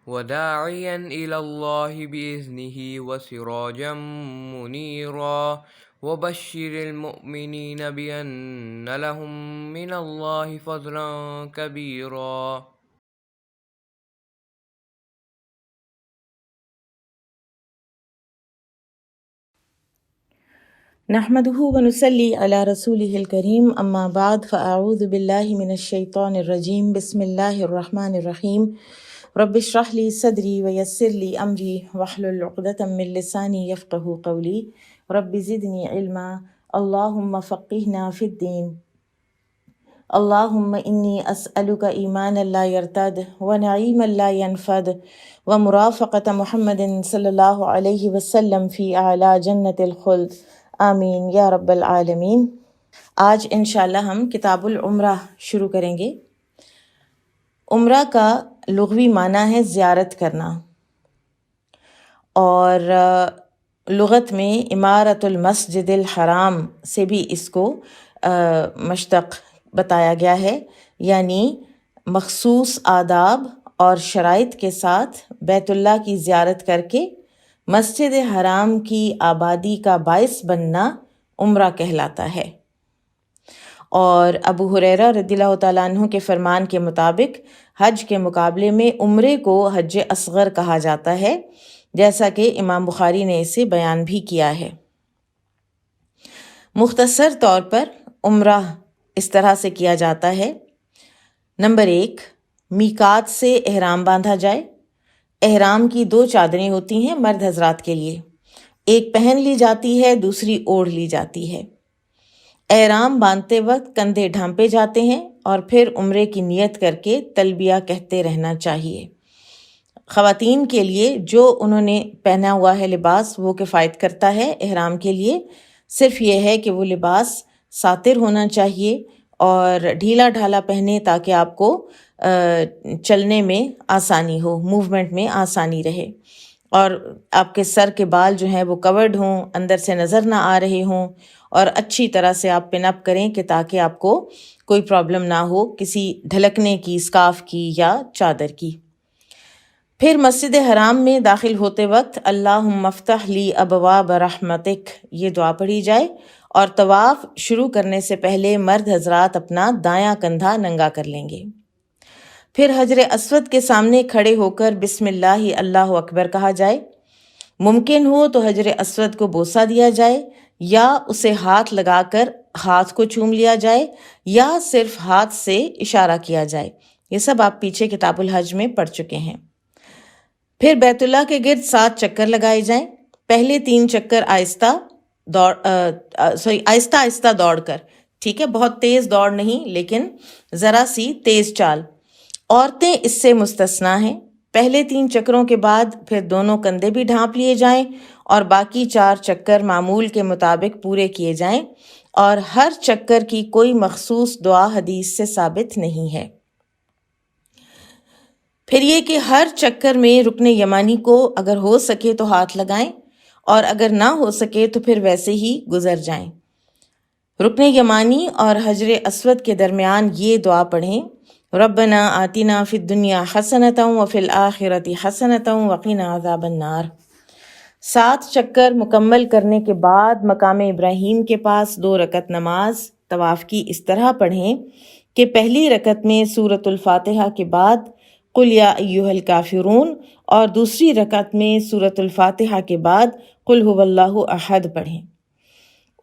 وداعيا إلى الله بإذنه وسراجا منيرا وبشر المؤمنين بأن لهم من الله فضلا كبيرا. نحمده ونصلي على رسوله الكريم اما بعد فاعوذ بالله من الشيطان الرجيم بسم الله الرحمن الرحيم رب اشرح لي صدري ويسر لي امري واحلل عقدة من لساني يفقهوا قولي رب زدني علما اللهم فقهنا في الدين اللهم إني أسألك إيمانا لا يرتد ونعيما لا ينفد ومرافقة محمد صلی اللہ علیہ وسلم فی اعلیٰ جنت الخلد آمین یا رب العالمین۔ آج انشاءاللہ ہم کتاب العمرہ شروع کریں گے۔ عمرہ کا لغوی معنی ہے زیارت کرنا، اور لغت میں امارت المسجد الحرام سے بھی اس کو مشتق بتایا گیا ہے، یعنی مخصوص آداب اور شرائط کے ساتھ بیت اللہ کی زیارت کر کے مسجد حرام کی آبادی کا باعث بننا عمرہ کہلاتا ہے۔ اور ابو ہریرہ رضی اللہ تعالیٰ عنہ کے فرمان کے مطابق حج کے مقابلے میں عمرے کو حج اصغر کہا جاتا ہے، جیسا کہ امام بخاری نے اسے بیان بھی کیا ہے۔ مختصر طور پر عمرہ اس طرح سے کیا جاتا ہے۔ نمبر 1، میقات سے احرام باندھا جائے۔ احرام کی 2 چادریں ہوتی ہیں مرد حضرات کے لیے، ایک پہن لی جاتی ہے، دوسری اوڑھ لی جاتی ہے۔ احرام باندھتے وقت کندھے ڈھانپے جاتے ہیں اور پھر عمرے کی نیت کر کے تلبیہ کہتے رہنا چاہیے۔ خواتین کے لیے جو انہوں نے پہنا ہوا ہے لباس وہ کفایت کرتا ہے احرام کے لیے، صرف یہ ہے کہ وہ لباس ساتر ہونا چاہیے اور ڈھیلا ڈھالا پہنے تاکہ آپ کو چلنے میں آسانی ہو، موومنٹ میں آسانی رہے، اور آپ کے سر کے بال جو ہیں وہ کورڈ ہوں، اندر سے نظر نہ آ رہے ہوں، اور اچھی طرح سے آپ پن اپ کریں کہ تاکہ آپ کو کوئی پرابلم نہ ہو کسی ڈھلکنے کی، اسکارف کی یا چادر کی۔ پھر مسجد حرام میں داخل ہوتے وقت اللہم افتح لی ابواب رحمتک یہ دعا پڑھی جائے، اور طواف شروع کرنے سے پہلے مرد حضرات اپنا دایاں کندھا ننگا کر لیں گے۔ پھر حجر اسود کے سامنے کھڑے ہو کر بسم اللہ اللہ اکبر کہا جائے۔ ممکن ہو تو حجر اسود کو بوسہ دیا جائے، یا اسے ہاتھ لگا کر ہاتھ کو چوم لیا جائے، یا صرف ہاتھ سے اشارہ کیا جائے۔ یہ سب آپ پیچھے کتاب الحج میں پڑھ چکے ہیں۔ پھر بیت اللہ کے گرد 7 چکر لگائے جائیں۔ پہلے 3 چکر آہستہ آہستہ دوڑ کر، ٹھیک ہے، بہت تیز دوڑ نہیں لیکن ذرا سی تیز چال۔ عورتیں اس سے مستثنیٰ ہیں۔ پہلے 3 چکروں کے بعد پھر دونوں کندھے بھی ڈھانپ لیے جائیں اور باقی 4 چکر معمول کے مطابق پورے کیے جائیں، اور ہر چکر کی کوئی مخصوص دعا حدیث سے ثابت نہیں ہے۔ پھر یہ کہ ہر چکر میں رکن یمانی کو اگر ہو سکے تو ہاتھ لگائیں، اور اگر نہ ہو سکے تو پھر ویسے ہی گزر جائیں۔ رکن یمانی اور حجر اسود کے درمیان یہ دعا پڑھیں، ربنا آتنا فی الدنیا حسنۃ وفی الآخرۃ حسنۃ وقنا عذاب النار۔ 7 چکر مکمل کرنے کے بعد مقام ابراہیم کے پاس 2 رکعت نماز طواف کی اس طرح پڑھیں کہ پہلی رکعت میں سورۃ الفاتحہ کے بعد قل یا ایھا الکافرون، اور دوسری رکعت میں سورۃ الفاتحہ کے بعد قل ھو اللہ احد پڑھیں۔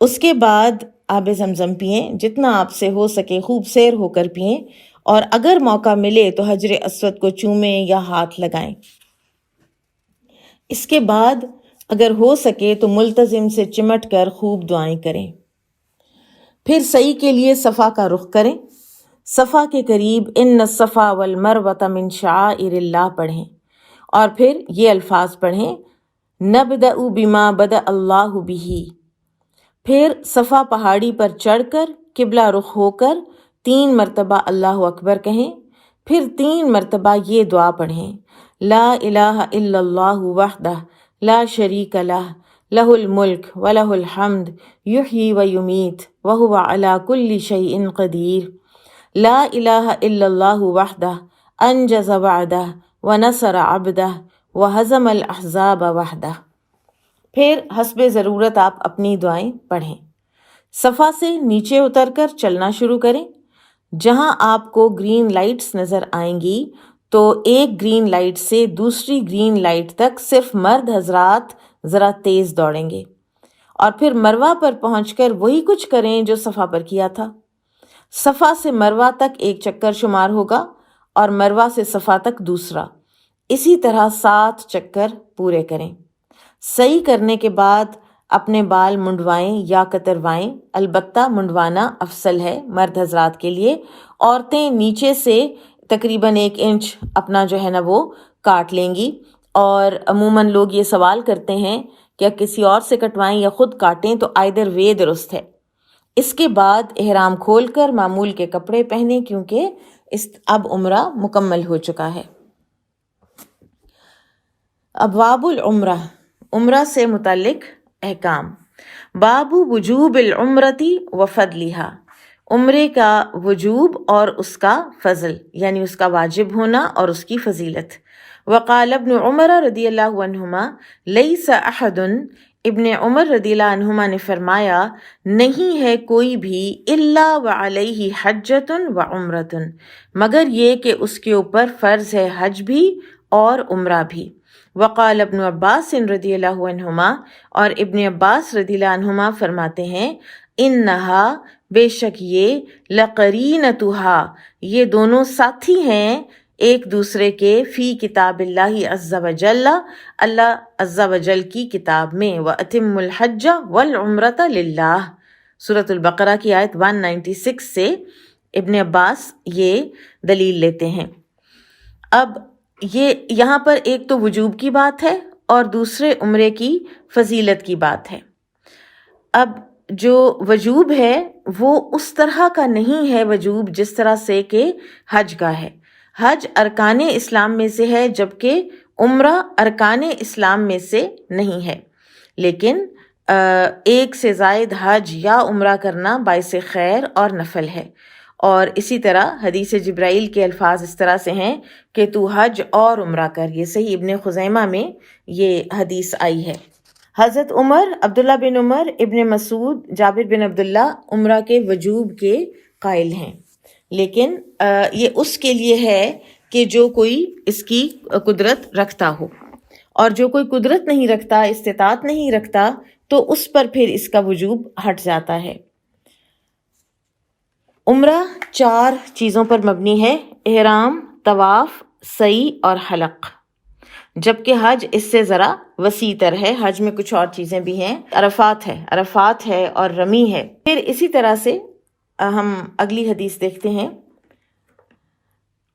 اس کے بعد آب زمزم پئیں، جتنا آپ سے ہو سکے خوب سیر ہو کر پئیں، اور اگر موقع ملے تو حجر اسود کو چومیں یا ہاتھ لگائیں۔ اس کے بعد اگر ہو سکے تو ملتزم سے چمٹ کر خوب دعائیں کریں۔ پھر سعی کے لیے صفا کا رخ کریں۔ صفا کے قریب ان الصفا والمروۃ من شعائر اللہ پڑھیں، اور پھر یہ الفاظ پڑھیں، نبدأ بما بدأ اللہ بہ۔ پھر صفا پہاڑی پر چڑھ کر قبلہ رخ ہو کر 3 مرتبہ اللہ اکبر کہیں، پھر 3 مرتبہ یہ دعا پڑھیں، لا الہ الا اللہ وحدہ لا شریک لہ لہ الملک ولہ الحمد یحیی ویمیت وہو علی کل شیء قدیر، لا الہ الا اللہ وحدہ انجز وعدہ ونصر عبدہ وہزم الاحزاب وحدہ۔ پھر حسب ضرورت آپ اپنی دعائیں پڑھیں۔ صفا سے نیچے اتر کر چلنا شروع کریں۔ جہاں آپ کو گرین لائٹس نظر آئیں گی تو ایک گرین لائٹ سے دوسری گرین لائٹ تک صرف مرد حضرات ذرا تیز دوڑیں گے، اور پھر مروہ پر پہنچ کر وہی کچھ کریں جو صفا پر کیا تھا۔ صفا سے مروہ تک ایک چکر شمار ہوگا اور مروہ سے صفا تک دوسرا، اسی طرح 7 چکر پورے کریں۔ سعی کرنے کے بعد اپنے بال منڈوائیں یا کتروائیں، البتہ منڈوانا افضل ہے مرد حضرات کے لیے۔ عورتیں نیچے سے تقریباً 1 انچ اپنا جو ہے نا وہ کاٹ لیں گی، اور عموماً لوگ یہ سوال کرتے ہیں کہ کسی اور سے کٹوائیں یا خود کاٹیں، تو آئدر وے درست ہے۔ اس کے بعد احرام کھول کر معمول کے کپڑے پہنیں، کیونکہ اب عمرہ مکمل ہو چکا ہے۔ ابواب العمرہ، عمرہ سے متعلق احکام۔ باب وجوب العمرتی و فضلہا، عمرے کا وجوب اور اس کا فضل، یعنی اس کا واجب ہونا اور اس کی فضیلت۔ وقال ابن عمر رضی اللہ عنہما لیس احد، ابن عمر رضی اللہ عنہما نے فرمایا نہیں ہے کوئی بھی الا وعلیہ حجۃ وعمرۃ، مگر یہ کہ اس کے اوپر فرض ہے حج بھی اور عمرہ بھی۔ وقال ابن عباس رضی اللہ عنہما، اور ابن عباس رضی اللہ عنہما فرماتے ہیں انہا، بے شک یہ، لقرینتہا، یہ دونوں ساتھی ہیں ایک دوسرے کے، فی کتاب اللہ عز وجل، اللہ عز وجل کی کتاب میں، وَأَتِمُّ الْحَجَّ وَالْعُمْرَةَ لِلَّهِ، سورۃ البقرہ کی آیت 196 سے ابن عباس یہ دلیل لیتے ہیں۔ اب یہ یہاں پر ایک تو وجوب کی بات ہے اور دوسرے عمرے کی فضیلت کی بات ہے۔ اب جو وجوب ہے وہ اس طرح کا نہیں ہے وجوب جس طرح سے کہ حج کا ہے۔ حج ارکان اسلام میں سے ہے، جبکہ عمرہ ارکان اسلام میں سے نہیں ہے، لیکن ایک سے زائد حج یا عمرہ کرنا باعث خیر اور نفل ہے۔ اور اسی طرح حدیث جبرائیل کے الفاظ اس طرح سے ہیں کہ تو حج اور عمرہ کر، یہ صحیح ابن خزیمہ میں یہ حدیث آئی ہے۔ حضرت عمر، عبداللہ بن عمر، ابن مسعود، جابر بن عبداللہ عمرہ کے وجوب کے قائل ہیں، لیکن یہ اس کے لیے ہے کہ جو کوئی اس کی قدرت رکھتا ہو، اور جو کوئی قدرت نہیں رکھتا، استطاعت نہیں رکھتا، تو اس پر پھر اس کا وجوب ہٹ جاتا ہے۔ عمرہ 4 چیزوں پر مبنی ہے: احرام، طواف، سعی اور حلق، جبکہ حج اس سے ذرا وسیع تر ہے۔ حج میں کچھ اور چیزیں بھی ہیں، عرفات ہے اور رمی ہے۔ پھر اسی طرح سے ہم اگلی حدیث دیکھتے ہیں۔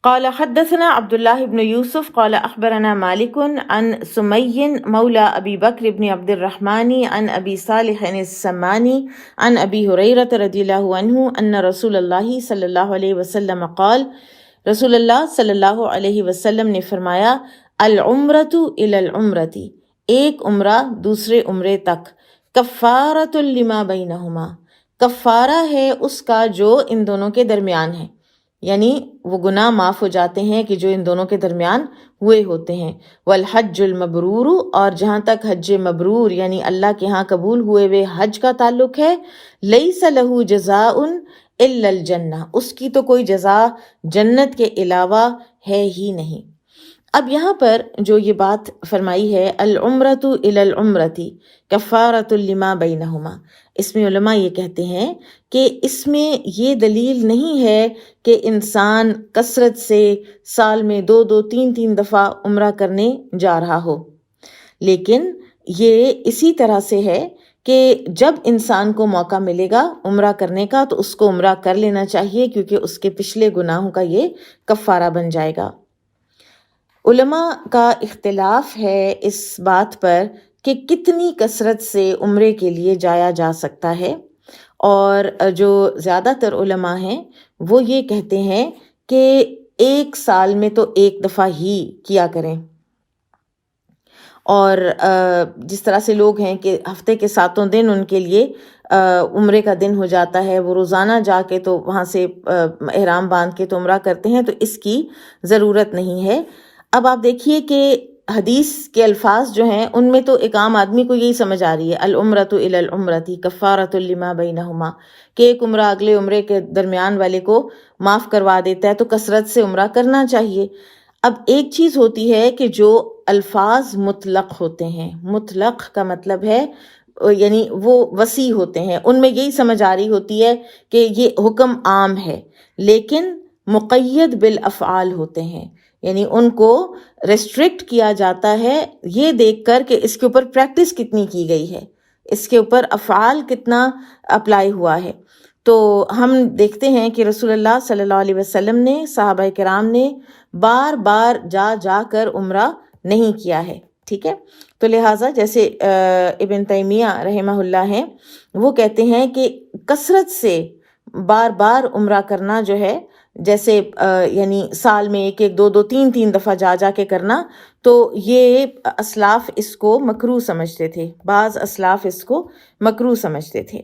قال حدثنا عبد الله بن يوسف قال اخبرنا مالك عن سمي مولى ابي بكر بن عبد الرحمن عن ابي صالح السماني عن ابي هريرة رضي الله عنه ان رسول الله صلی اللہ علیہ وسلم قال، رسول اللہ صلی اللہ علیہ وسلم نے فرمایا، العمرۃ الی العمرۃ، ایک عمرہ دوسرے عمرے تک، کفارۃ لما بینہما، کفارہ ہے اس کا جو ان دونوں کے درمیان ہے، یعنی وہ گناہ معاف ہو جاتے ہیں کہ جو ان دونوں کے درمیان ہوئے ہوتے ہیں۔ والحج المبرور، اور جہاں تک حج مبرور یعنی اللہ کے ہاں قبول ہوئے ہوئے حج کا تعلق ہے، لیس لہ جزاء الا الجنہ، اس کی تو کوئی جزا جنت کے علاوہ ہے ہی نہیں۔ اب یہاں پر جو یہ بات فرمائی ہے، العمرۃ الی العمرۃ کفارۃ لما بینہما، اس میں علماء یہ کہتے ہیں کہ اس میں یہ دلیل نہیں ہے کہ انسان کثرت سے سال میں 2-3 دفعہ عمرہ کرنے جا رہا ہو، لیکن یہ اسی طرح سے ہے کہ جب انسان کو موقع ملے گا عمرہ کرنے کا تو اس کو عمرہ کر لینا چاہیے، کیونکہ اس کے پچھلے گناہوں کا یہ کفارہ بن جائے گا۔ علماء کا اختلاف ہے اس بات پر کہ کتنی کثرت سے عمرے کے لیے جایا جا سکتا ہے، اور جو زیادہ تر علماء ہیں وہ یہ کہتے ہیں کہ 1 سال میں تو 1 دفعہ ہی کیا کریں، اور جس طرح سے لوگ ہیں کہ ہفتے کے 7 دن ان کے لیے عمرے کا دن ہو جاتا ہے، وہ روزانہ جا کے تو وہاں سے احرام باندھ کے تو عمرہ کرتے ہیں، تو اس کی ضرورت نہیں ہے۔ اب آپ دیکھیے کہ حدیث کے الفاظ جو ہیں ان میں تو ایک عام آدمی کو یہی سمجھ آ رہی ہے العمرۃ الی العمرۃ کفارۃ لما بینہما، کہ ایک عمرہ اگلے عمرے کے درمیان والے کو معاف کروا دیتا ہے، تو کثرت سے عمرہ کرنا چاہیے۔ اب ایک چیز ہوتی ہے کہ جو الفاظ مطلق ہوتے ہیں، مطلق کا مطلب ہے یعنی وہ وسیع ہوتے ہیں، ان میں یہی سمجھ آ رہی ہوتی ہے کہ یہ حکم عام ہے، لیکن مقید بالافعال ہوتے ہیں، یعنی ان کو ریسٹرکٹ کیا جاتا ہے یہ دیکھ کر کہ اس کے اوپر پریکٹس کتنی کی گئی ہے، اس کے اوپر افعال کتنا اپلائی ہوا ہے۔ تو ہم دیکھتے ہیں کہ رسول اللہ صلی اللہ علیہ وسلم نے، صحابہ کرام نے بار بار جا جا کر عمرہ نہیں کیا ہے، ٹھیک ہے۔ تو لہٰذا جیسے ابن تیمیہ رحمہ اللہ ہیں، وہ کہتے ہیں کہ کثرت سے بار بار عمرہ کرنا جو ہے، جیسے یعنی سال میں ایک ایک دو دو تین تین دفعہ جا جا کے کرنا، تو یہ اسلاف اس کو مکروہ سمجھتے تھے، بعض اسلاف اس کو مکروہ سمجھتے تھے۔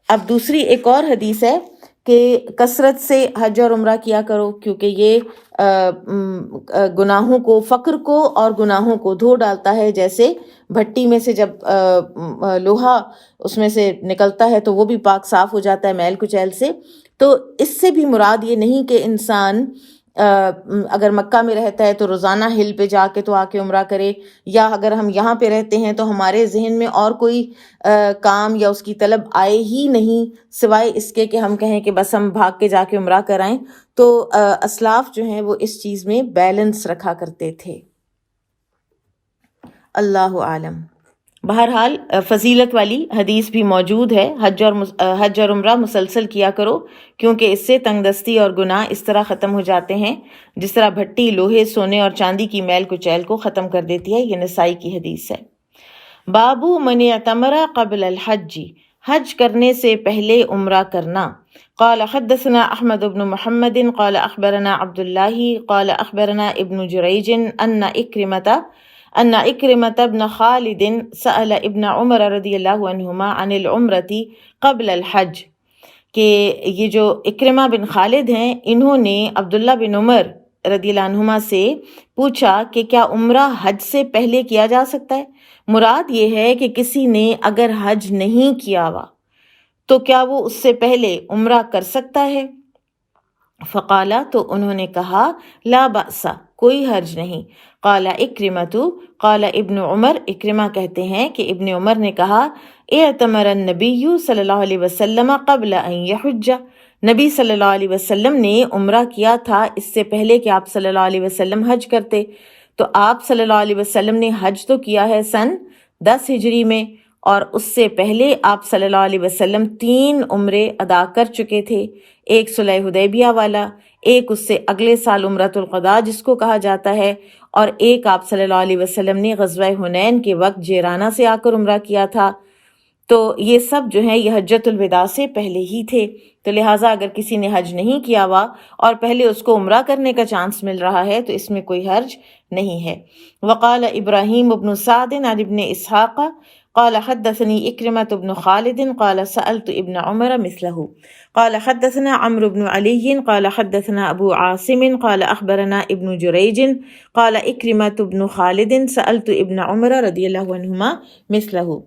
اب دوسری ایک اور حدیث ہے کہ کثرت سے حج اور عمرہ کیا کرو، کیونکہ یہ گناہوں کو، فقر کو اور گناہوں کو دھو ڈالتا ہے، جیسے بھٹی میں سے جب لوہا اس میں سے نکلتا ہے تو وہ بھی پاک صاف ہو جاتا ہے میل کچیل سے۔ تو اس سے بھی مراد یہ نہیں کہ انسان اگر مکہ میں رہتا ہے تو روزانہ ہل پہ جا کے تو آ کے عمرہ کرے، یا اگر ہم یہاں پہ رہتے ہیں تو ہمارے ذہن میں اور کوئی کام یا اس کی طلب آئے ہی نہیں سوائے اس کے کہ ہم کہیں کہ بس ہم بھاگ کے جا کے عمرہ کرائیں۔ تو اسلاف جو ہیں وہ اس چیز میں بیلنس رکھا کرتے تھے۔ اللہ عالم۔ بہرحال فضیلت والی حدیث بھی موجود ہے، حج اور عمرہ مسلسل کیا کرو، کیونکہ اس سے تنگ دستی اور گناہ اس طرح ختم ہو جاتے ہیں جس طرح بھٹی لوہے، سونے اور چاندی کی میل کچیل کو ختم کر دیتی ہے۔ یہ نسائی کی حدیث ہے۔ بابو من اعتمر قبل الحج، حج کرنے سے پہلے عمرہ کرنا۔ قال حدثنا احمد بن محمد قال اخبرنا عبد اللہ قال اخبرنا ابن جریج ان اکرمۃ بن خالد سأل ابن عمر رضی اللہ عنہما عن العمرۃ قبل الحج، کہ یہ جو اکرمہ بن خالد ہیں انہوں نے عبداللہ بن عمر رضی اللہ عنہما سے پوچھا کہ کیا عمرہ حج سے پہلے کیا جا سکتا ہے؟ مراد یہ ہے کہ کسی نے اگر حج نہیں کیا ہوا تو کیا وہ اس سے پہلے عمرہ کر سکتا ہے؟ فقالا، تو انہوں نے کہا لا بأس، کوئی حرج نہیں۔ قال اکرمۃ قال ابن عمر، اکرمہ کہتے ہیں کہ ابن عمر نے کہا اعتمر النبی صلی اللہ علیہ وسلم قبل ان یحج، نبی صلی اللہ علیہ وسلم نے عمرہ کیا تھا اس سے پہلے کہ آپ صلی اللہ علیہ وسلم حج کرتے۔ تو آپ صلی اللہ علیہ وسلم نے حج تو کیا ہے سن 10 ہجری میں، اور اس سے پہلے آپ صلی اللہ علیہ وسلم 3 عمرے ادا کر چکے تھے، ایک صلح حدیبیہ والا، ایک اس سے اگلے سال عمرۃ القضاء جس کو کہا جاتا ہے، اور ایک آپ صلی اللہ علیہ وسلم نے غزوہ حنین کے وقت جیرانہ سے آ کر عمرہ کیا تھا۔ تو یہ سب جو ہیں یہ حجۃ الوداع سے پہلے ہی تھے۔ تو لہٰذا اگر کسی نے حج نہیں کیا ہوا اور پہلے اس کو عمرہ کرنے کا چانس مل رہا ہے تو اس میں کوئی حرج نہیں ہے۔ وقال ابراہیم بن سعد عن ابن اسحاق قال حدثني اکرمۃ بن خالد قال سألت ابن عمر مثله قال حدثنا عمرو بن علی قال حدثنا ابو عاصم قال اخبرنا ابن جریج قال اکرمۃ بن خالد سألت ابن عمر رضی اللہ عنہما مثله۔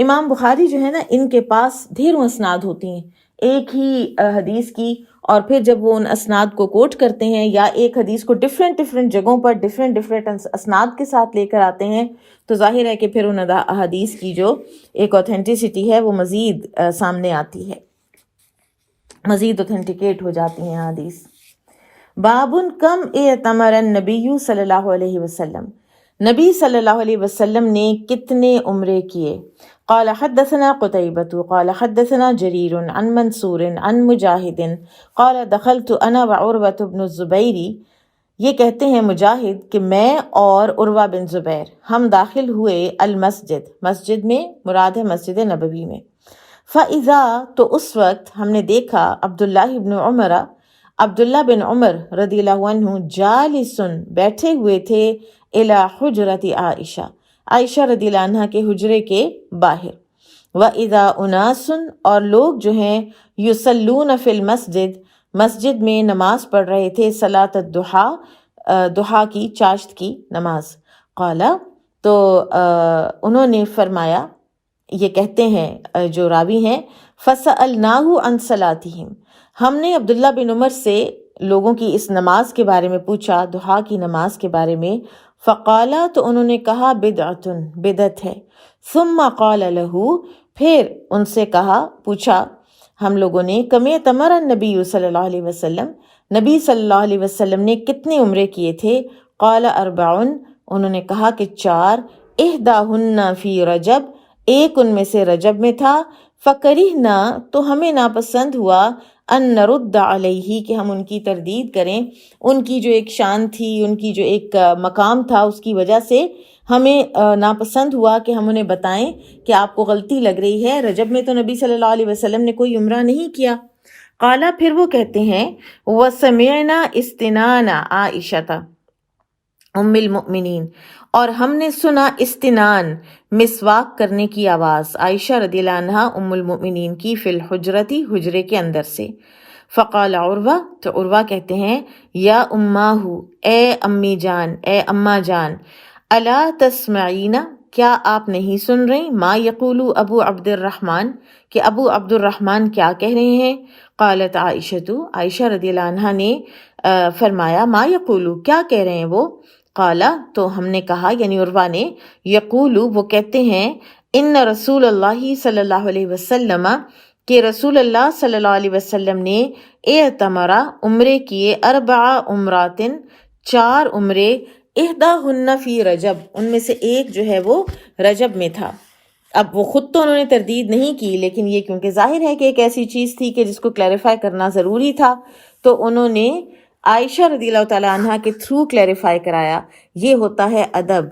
امام بخاری جو ہے نا، ان کے پاس ڈھیروں اسناد ہوتی ہیں ایک ہی حدیث کی، اور پھر جب وہ ان اسناد کو کوٹ کرتے ہیں یا ایک حدیث کو ڈفرینٹ جگہوں پر ڈفرینٹ اسناد کے ساتھ لے کر آتے ہیں، تو ظاہر ہے کہ پھر ان حدیث کی جو ایک اوتھینٹسٹی ہے وہ مزید سامنے آتی ہے، مزید اوتھینٹیکیٹ ہو جاتی ہیں حدیث۔ بابن کم اعتمر النبی صلی اللہ علیہ وسلم، نبی صلی اللہ علیہ وسلم نے کتنے عمرے کیے؟ قال حدثنا قتيبة قال حدثنا جرير عن منصور عن مجاہد قال دخلت انا وعروة بن الزبیر، یہ کہتے ہیں مجاہد کہ میں اور عروہ بن زبیر ہم داخل ہوئے المسجد، مسجد میں مراد ہے مسجد نبوی میں۔ فَإِذَا، تو اس وقت ہم نے دیکھا عبداللہ بن عمر رضی اللہ عنہ جالسن، بیٹھے ہوئے تھے، الی حجرت عائشہ، عائشہ رضی اللہ عنہ کے حجرے کے باہر۔ وَإِذَا أُنَاسٌ، اور لوگ جو ہیں یصلون فی المسجد، مسجد میں نماز پڑھ رہے تھے، صلاۃ الضحیٰ، ضحیٰ کی چاشت کی نماز۔ قال، تو انہوں نے فرمایا، یہ کہتے ہیں جو راوی ہیں، فَسَأَلْنَاهُ عَنْ صَلَاتِهِمْ، ہم نے عبداللہ بن عمر سے لوگوں کی اس نماز کے بارے میں پوچھا، ضحیٰ کی نماز کے بارے میں۔ فقال، تو انہوں نے کہا، بدعۃ، بدعت ہے۔ ثم قال له، پھر ان سے کہا، پوچھا ہم لوگوں نے، کم اعتمر النبی صلی اللہ علیہ وسلم، نبی صلی اللہ علیہ وسلم نے کتنے عمرے کیے تھے؟ قال اربع، انہوں نے کہا کہ 4، احداہن فی رجب، ایک ان میں سے رجب میں تھا، فکرہنا، تو ہمیں ناپسند ہوا، ان نرد علیہ، کہ ہم ان کی تردید کریں، ان کی جو ایک شان تھی، ان کی جو ایک مقام تھا، اس کی وجہ سے ہمیں ناپسند ہوا کہ ہم انہیں بتائیں کہ آپ کو غلطی لگ رہی ہے، رجب میں تو نبی صلی اللہ علیہ وسلم نے کوئی عمرہ نہیں کیا۔ قالا، پھر وہ کہتے ہیں، وَسَمِعْنَا اسْتِنَانَ عَائِشَةَ ام المؤمنین، اور ہم نے سنا استنان، مسواک کرنے کی آواز، عائشہ رضی اللہ عنہا ام المؤمنین کی، فی الحجرتی، حجرے کے اندر سے۔ فقال عروہ، تو عروہ کہتے ہیں، یا اماہ، اے امی جان، اے اماں جان، الا تسمعین، کیا آپ نہیں سن رہے، ما یقول ابو عبد الرحمن، کہ ابو عبد الرحمن کیا کہہ رہے ہیں؟ قالت عائشہ، عائشہ رضی اللہ عنہا نے فرمایا، ما یقول، کیا کہہ رہے ہیں وہ؟ قالا، تو ہم نے کہا، یعنی عروہ نے، یقول، وہ کہتے ہیں، ان رسول اللہ صلی اللہ علیہ وسلم، کہ رسول اللہ صلی اللہ علیہ وسلم نے اعتمرا، عمرے کیے، 4 عمرات، 4 عمرے، احداہن فی رجب، ان میں سے ایک جو ہے وہ رجب میں تھا۔ اب وہ خود تو انہوں نے تردید نہیں کی، لیکن یہ کیونکہ ظاہر ہے کہ ایک ایسی چیز تھی کہ جس کو کلیریفائی کرنا ضروری تھا، تو انہوں نے عائشہ رضی اللہ تعالیٰ عنہ کے تھرو کلیریفائی کرایا۔ یہ ہوتا ہے ادب۔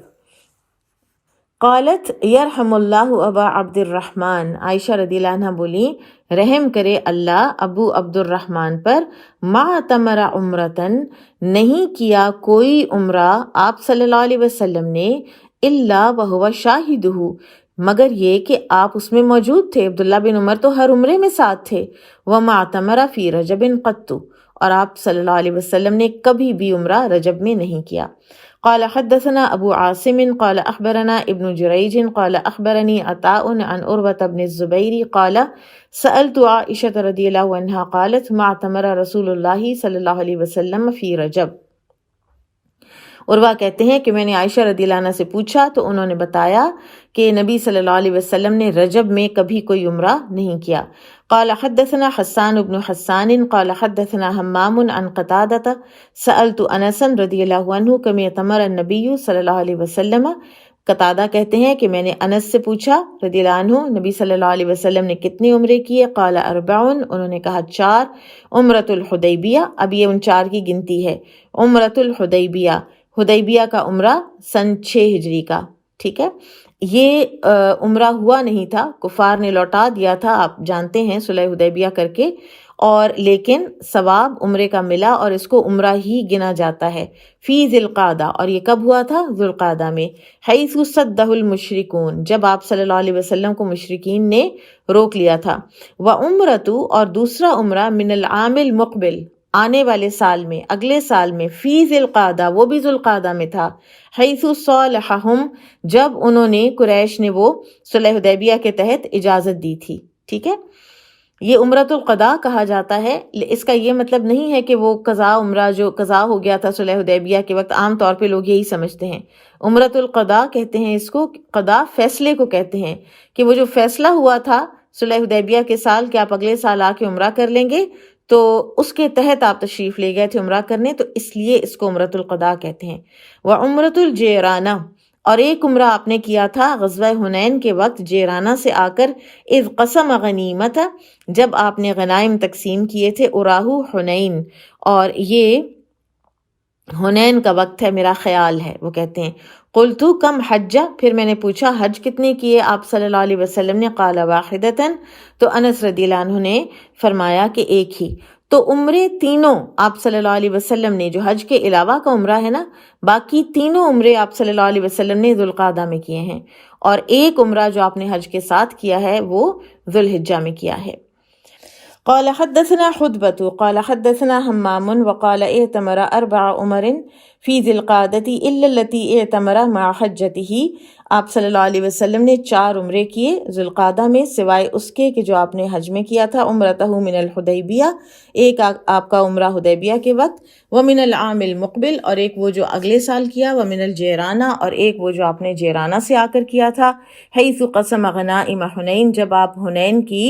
قالت یرحم اللہ ابا عبد الرحمن، عائشہ رضی اللہ عنہ بولی، رحم کرے اللہ ابو عبد الرحمن پر، ما تمر عمرتن، نہیں کیا کوئی عمرہ آپ صلی اللہ علیہ وسلم نے، الا وہو شاہدہ، مگر یہ کہ آپ اس میں موجود تھے۔ عبداللہ بن عمر تو ہر عمرے میں ساتھ تھے۔ وما اعتمر فی رجب قط، اور آپ صلی اللہ علیہ وسلم نے کبھی بھی عمرہ رجب میں نہیں کیا۔ قال حدثنا ابو عاصم قال اخبرنا ابن جریج قال اخبرنی عطاء عن عروة بن الزبیر قال سألت عائشة رضی اللہ عنہا قالت ما اعتمر رسول اللہ صلی اللہ علیہ وسلم فی رجب۔ عروہ کہتے ہیں کہ میں نے عائشہ رضی اللہ عنہ سے پوچھا تو انہوں نے بتایا کہ نبی صلی اللہ علیہ وسلم نے رجب میں کبھی کوئی عمرہ نہیں کیا۔ قال حدثنا حسان بن حسان قال حدثنا حمام عن قتادة سألت انس رضی اللہ عنہ کم اعتمر النبی صلی اللہ علیہ وسلم۔ قتادہ کہتے ہیں کہ میں نے انس سے پوچھا رضی اللہ عنہ، نبی صلی اللہ علیہ وسلم نے کتنے عمرے کیے؟ قال 4، انہوں نے کہا 4۔ عمرۃ الحدیبیہ، اب یہ ان 4 کی گنتی ہے۔ عمرۃ الحدیبیہ، حدیبیہ کا عمرہ سن 6 ہجری کا، ٹھیک ہے۔ یہ عمرہ ہوا نہیں تھا، کفار نے لوٹا دیا تھا، آپ جانتے ہیں، صلح حدیبیہ کر کے، اور لیکن ثواب عمرے کا ملا اور اس کو عمرہ ہی گنا جاتا ہے۔ فی ذی القعدہ، اور یہ کب ہوا تھا؟ ذو القعدہ میں۔ حیث صدہ المشرکون، جب آپ صلی اللہ علیہ وسلم کو مشرکین نے روک لیا تھا۔ وعمرۃ، اور دوسرا عمرہ، من العام المقبل، آنے والے سال میں، اگلے سال میں، فی ذی القعدہ، وہ بھی ذو القعدہ میں تھا۔ حیث صالحہم، جب انہوں نے، قریش نے وہ صلح حدیبیہ کے تحت اجازت دی تھی، ٹھیک ہے۔ یہ عمرۃ القضاء کہا جاتا ہے۔ اس کا یہ مطلب نہیں ہے کہ وہ قضاء عمرہ جو قضاء ہو گیا تھا صلح حدیبیہ کے وقت، عام طور پہ لوگ یہی سمجھتے ہیں۔ عمرۃ القضاء کہتے ہیں اس کو، قضاء فیصلے کو کہتے ہیں، کہ وہ جو فیصلہ ہوا تھا صلح حدیبیہ کے سال کہ آپ اگلے سال آ کے عمرہ کر لیں گے، تو اس کے تحت آپ تشریف لے گئے تھے عمرہ کرنے، تو اس لیے اس کو عمرۃ القضاء کہتے ہیں۔ وعمرۃ الجیرانہ، اور ایک عمرہ آپ نے کیا تھا غزوہ حنین کے وقت، جیرانہ سے آ کر، اذ قسم غنیمت، جب آپ نے غنائم تقسیم کیے تھے، اراہو حنین، اور یہ حنین کا وقت ہے میرا خیال ہے، وہ کہتے ہیں۔ قلتو کم حجہ، پھر میں نے پوچھا حج کتنے کیے آپ صلی اللہ علیہ وسلم نے؟ قال واحدتن، تو انس رضی اللہ عنہ نے فرمایا کہ ایک ہی۔ تو عمرے تینوں آپ صلی اللہ علیہ وسلم نے، جو حج کے علاوہ کا عمرہ ہے نا، باقی تینوں عمرے آپ صلی اللہ علیہ وسلم نے ذو القعدہ میں کیے ہیں، اور ایک عمرہ جو آپ نے حج کے ساتھ کیا ہے وہ ذو الحجہ میں کیا ہے۔ قال حدثنا حدبة قال حدثنا همام وقال اعتمر 4 عمر في ذي القعدة إلا التي اعتمر مع حجته. آپ صلی اللہ علیہ وسلم نے 4 عمرے کیے ذی القعدہ میں سوائے اس کے کہ جو آپ نے حج میں کیا تھا. عمرتہ من الحدیبیہ، ایک آپ کا عمرہ حدیبیہ کے وقت، ومن العام المقبل، اور ایک وہ جو اگلے سال کیا، ومن الجیرانہ، اور ایک وہ جو آپ نے جیرانہ سے آ کر کیا تھا، حیث قسم غنائم حنین، جب آپ حنین کی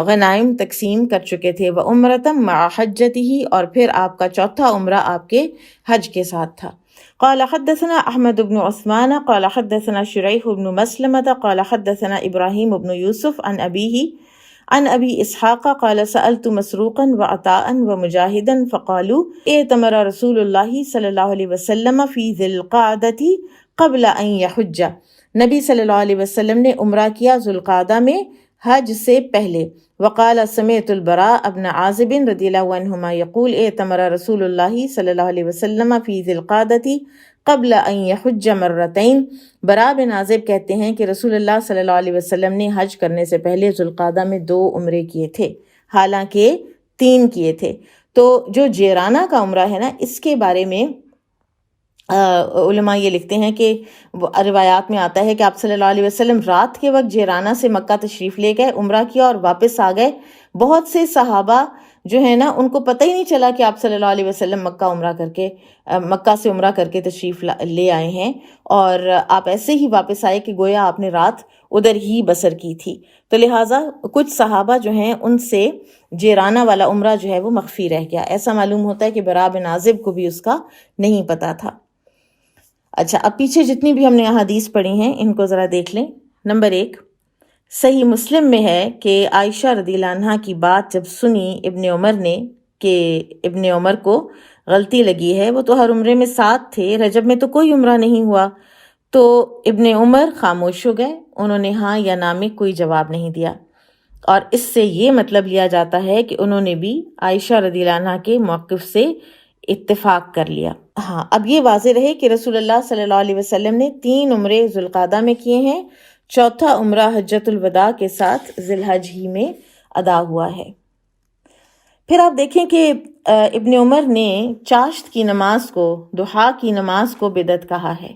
غنائم تقسیم کر چکے تھے. وعمرتم مع حجتہ، اور پھر آپ کا چوتھا عمرہ آپ کے حج کے ساتھ تھا. قال حدثنا احمد بن عثمان قال حدثنا شریح بن مسلمة قال حدثنا ابراہیم بن یوسف عن ابیہ عن ابی اسحاق قال سألت مسروقا وعطاء ومجاہدا فقالوا اعتمر رسول اللہ صلی اللہ علیہ وسلم فی ذی القعدة قبل ان یحج. نبی صلی اللہ علیہ وسلم نے عمرہ کیا ذی القعدہ میں حج سے پہلے. وقال سمعت البراء بن عازب رضی اللہ عنہما یقول اعتمر رسول اللہ صلی اللہ علیہ وسلم فی ذی القعدة قبل ان یحج مرتین. براء بن عازب کہتے ہیں کہ رسول اللہ صلی اللہ علیہ وسلم نے حج کرنے سے پہلے ذی القعدہ میں 2 عمرے کیے تھے، حالانکہ 3 کیے تھے. تو جو جیرانہ کا عمرہ ہے نا، اس کے بارے میں علماء یہ لکھتے ہیں کہ روایات میں آتا ہے کہ آپ صلی اللہ علیہ وسلم رات کے وقت جیرانہ سے مکہ تشریف لے گئے، عمرہ کیا اور واپس آ گئے. بہت سے صحابہ جو ہے نا، ان کو پتہ ہی نہیں چلا کہ آپ صلی اللہ علیہ وسلم مکہ سے عمرہ کر کے تشریف لے آئے ہیں، اور آپ ایسے ہی واپس آئے کہ گویا آپ نے رات ادھر ہی بسر کی تھی. تو لہٰذا کچھ صحابہ جو ہیں ان سے جیرانہ والا عمرہ جو ہے وہ مخفی رہ گیا. ایسا معلوم ہوتا ہے کہ براء بن عازب کو بھی اس کا نہیں پتہ تھا. اچھا، اب پیچھے جتنی بھی ہم نے احادیث پڑھی ہیں ان کو ذرا دیکھ لیں. نمبر 1، صحیح مسلم میں ہے کہ عائشہ رضی اللہ عنہا کی بات جب سنی ابن عمر نے کہ ابن عمر کو غلطی لگی ہے، وہ تو ہر عمرے میں ساتھ تھے، رجب میں تو کوئی عمرہ نہیں ہوا، تو ابن عمر خاموش ہو گئے. انہوں نے ہاں یا نا میں کوئی جواب نہیں دیا، اور اس سے یہ مطلب لیا جاتا ہے کہ انہوں نے بھی عائشہ رضی اللہ عنہا کے موقف سے اتفاق کر لیا. ہاں، اب یہ واضح رہے کہ رسول اللہ صلی اللہ علیہ وسلم نے 3 عمرے ذی القعدہ میں کیے ہیں، چوتھا عمرہ حجۃ الوداع کے ساتھ ذی الحج ہی میں ادا ہوا ہے. پھر آپ دیکھیں کہ ابن عمر نے چاشت کی نماز کو، ضحیٰ کی نماز کو بدعت کہا ہے.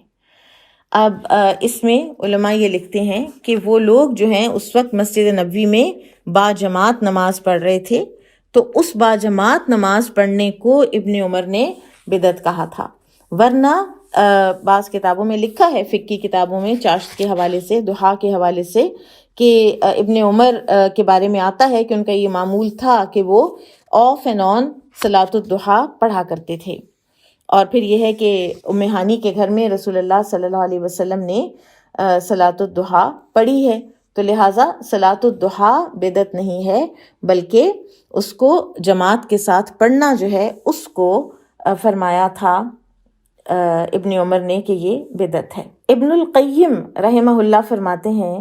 اب اس میں علماء یہ لکھتے ہیں کہ وہ لوگ جو ہیں اس وقت مسجد نبوی میں با جماعت نماز پڑھ رہے تھے، تو اس با جماعت نماز پڑھنے کو ابن عمر نے بدعت کہا تھا. ورنہ بعض کتابوں میں لکھا ہے، فقہ کی کتابوں میں، چاشت کے حوالے سے، ضحیٰ کے حوالے سے، کہ ابن عمر کے بارے میں آتا ہے کہ ان کا یہ معمول تھا کہ وہ آف اینڈ آن صلاۃ الضحیٰ پڑھا کرتے تھے. اور پھر یہ ہے کہ ام ہانی کے گھر میں رسول اللہ صلی اللہ علیہ وسلم نے صلاۃ الضحیٰ پڑھی ہے، تو لہٰذا صلاۃ الضحیٰ بدعت نہیں ہے، بلکہ اس کو جماعت کے ساتھ پڑھنا جو ہے اس کو فرمایا تھا ابن عمر نے کہ یہ بدعت ہے. ابن القیم رحمہ اللہ فرماتے ہیں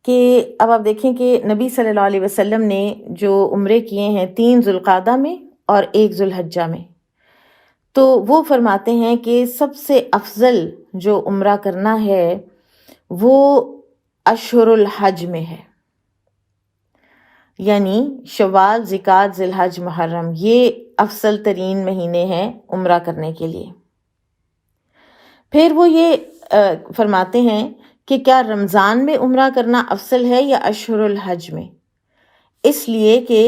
کہ اب آپ دیکھیں کہ نبی صلی اللہ علیہ وسلم نے جو عمرے کیے ہیں 3 ذی القعدہ میں اور 1 ذی الحجہ میں، تو وہ فرماتے ہیں کہ سب سے افضل جو عمرہ کرنا ہے وہ اشہر الحج میں ہے، یعنی شوال، ذوالقعدہ، ذی الحج، محرم، یہ افضل ترین مہینے ہیں عمرہ کرنے کے لیے. پھر وہ یہ فرماتے ہیں کہ کیا رمضان میں عمرہ کرنا افضل ہے یا اشہر الحج میں؟ اس لیے کہ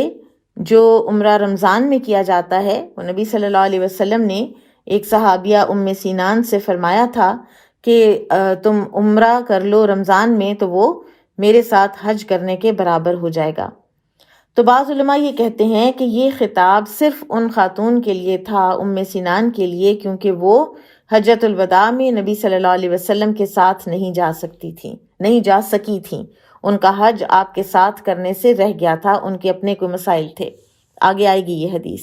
جو عمرہ رمضان میں کیا جاتا ہے، وہ نبی صلی اللہ علیہ وسلم نے ایک صحابیہ ام سینان سے فرمایا تھا کہ تم عمرہ کر لو رمضان میں تو وہ میرے ساتھ حج کرنے کے برابر ہو جائے گا. تو بعض علماء یہ کہتے ہیں کہ یہ خطاب صرف ان خاتون کے لیے تھا، ام سینان کے لیے، کیونکہ وہ حجۃ الوداع میں نبی صلی اللہ علیہ وسلم کے ساتھ نہیں جا سکی تھیں. ان کا حج آپ کے ساتھ کرنے سے رہ گیا تھا، ان کے اپنے کوئی مسائل تھے. آگے آئے گی یہ حدیث.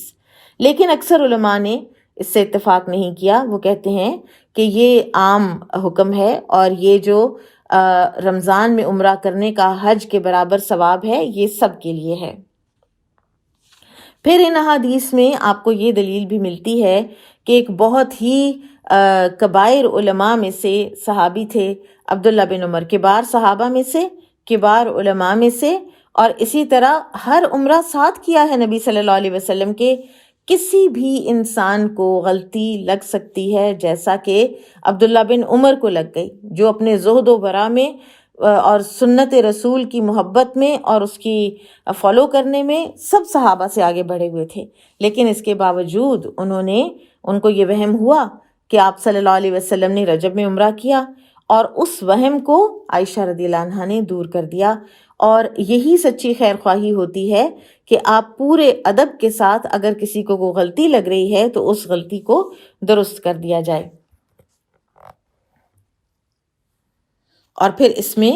لیکن اکثر علماء نے اس سے اتفاق نہیں کیا. وہ کہتے ہیں کہ یہ عام حکم ہے، اور یہ جو رمضان میں عمرہ کرنے کا حج کے برابر ثواب ہے، یہ سب کے لیے ہے. پھر ان احادیث میں آپ کو یہ دلیل بھی ملتی ہے کہ ایک بہت ہی کبائر علماء میں سے صحابی تھے عبداللہ بن عمر، کبار صحابہ میں سے، کبار علماء میں سے، اور اسی طرح ہر عمرہ ساتھ کیا ہے نبی صلی اللہ علیہ وسلم کے. کسی بھی انسان کو غلطی لگ سکتی ہے، جیسا کہ عبداللہ بن عمر کو لگ گئی، جو اپنے زہد و ورع میں اور سنت رسول کی محبت میں اور اس کی فالو کرنے میں سب صحابہ سے آگے بڑھے ہوئے تھے، لیکن اس کے باوجود ان کو یہ وہم ہوا کہ آپ صلی اللہ علیہ وسلم نے رجب میں عمرہ کیا، اور اس وہم کو عائشہ رضی اللہ عنہا نے دور کر دیا. اور یہی سچی خیر خواہی ہوتی ہے کہ آپ پورے ادب کے ساتھ اگر کسی کو کوئی غلطی لگ رہی ہے تو اس غلطی کو درست کر دیا جائے. اور پھر اس میں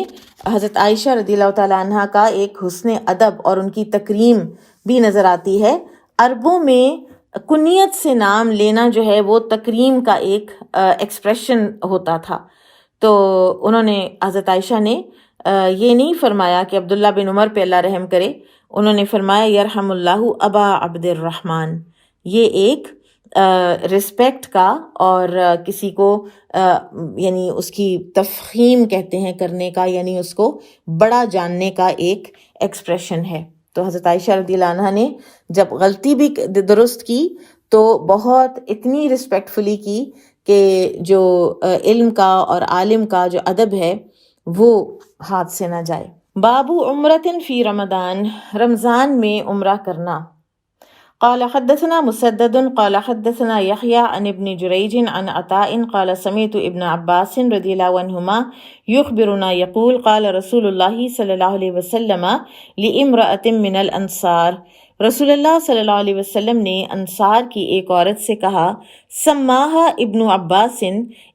حضرت عائشہ رضی اللہ تعالیٰ عنہ کا ایک حسن ادب اور ان کی تکریم بھی نظر آتی ہے. عربوں میں کنیت سے نام لینا جو ہے وہ تکریم کا ایک ایکسپریشن ہوتا تھا. تو انہوں نے، حضرت عائشہ نے یہ نہیں فرمایا کہ عبداللہ بن عمر پہ اللہ رحم کرے، انہوں نے فرمایا یرحم اللہ ابا عبد الرحمن. یہ ایک رسپیکٹ کا اور کسی کو یعنی اس کی تفخیم کہتے ہیں کرنے کا، یعنی اس کو بڑا جاننے کا ایک ایکسپریشن ہے. تو حضرت عائشہ رضی اللہ عنہا نے جب غلطی بھی درست کی تو بہت اتنی رسپیکٹفلی کی کہ جو علم کا اور عالم کا جو ادب ہے وہ ہاتھ سے نہ جائے. باب عمرۃ فی رمضان، رمضان میں عمرہ کرنا. قال حدثنا مسدد قال حدثنا يحيى عن ابن جريج عن عطاء قال سمعت ابن عباس رضي الله عنهما يخبرنا يقول قال رسول الله صلى الله عليه وسلم لامرأة من الانصار، رسول اللہ صلی اللہ علیہ وسلم نے انصار کی ایک عورت سے کہا، سماہا ابن عباس،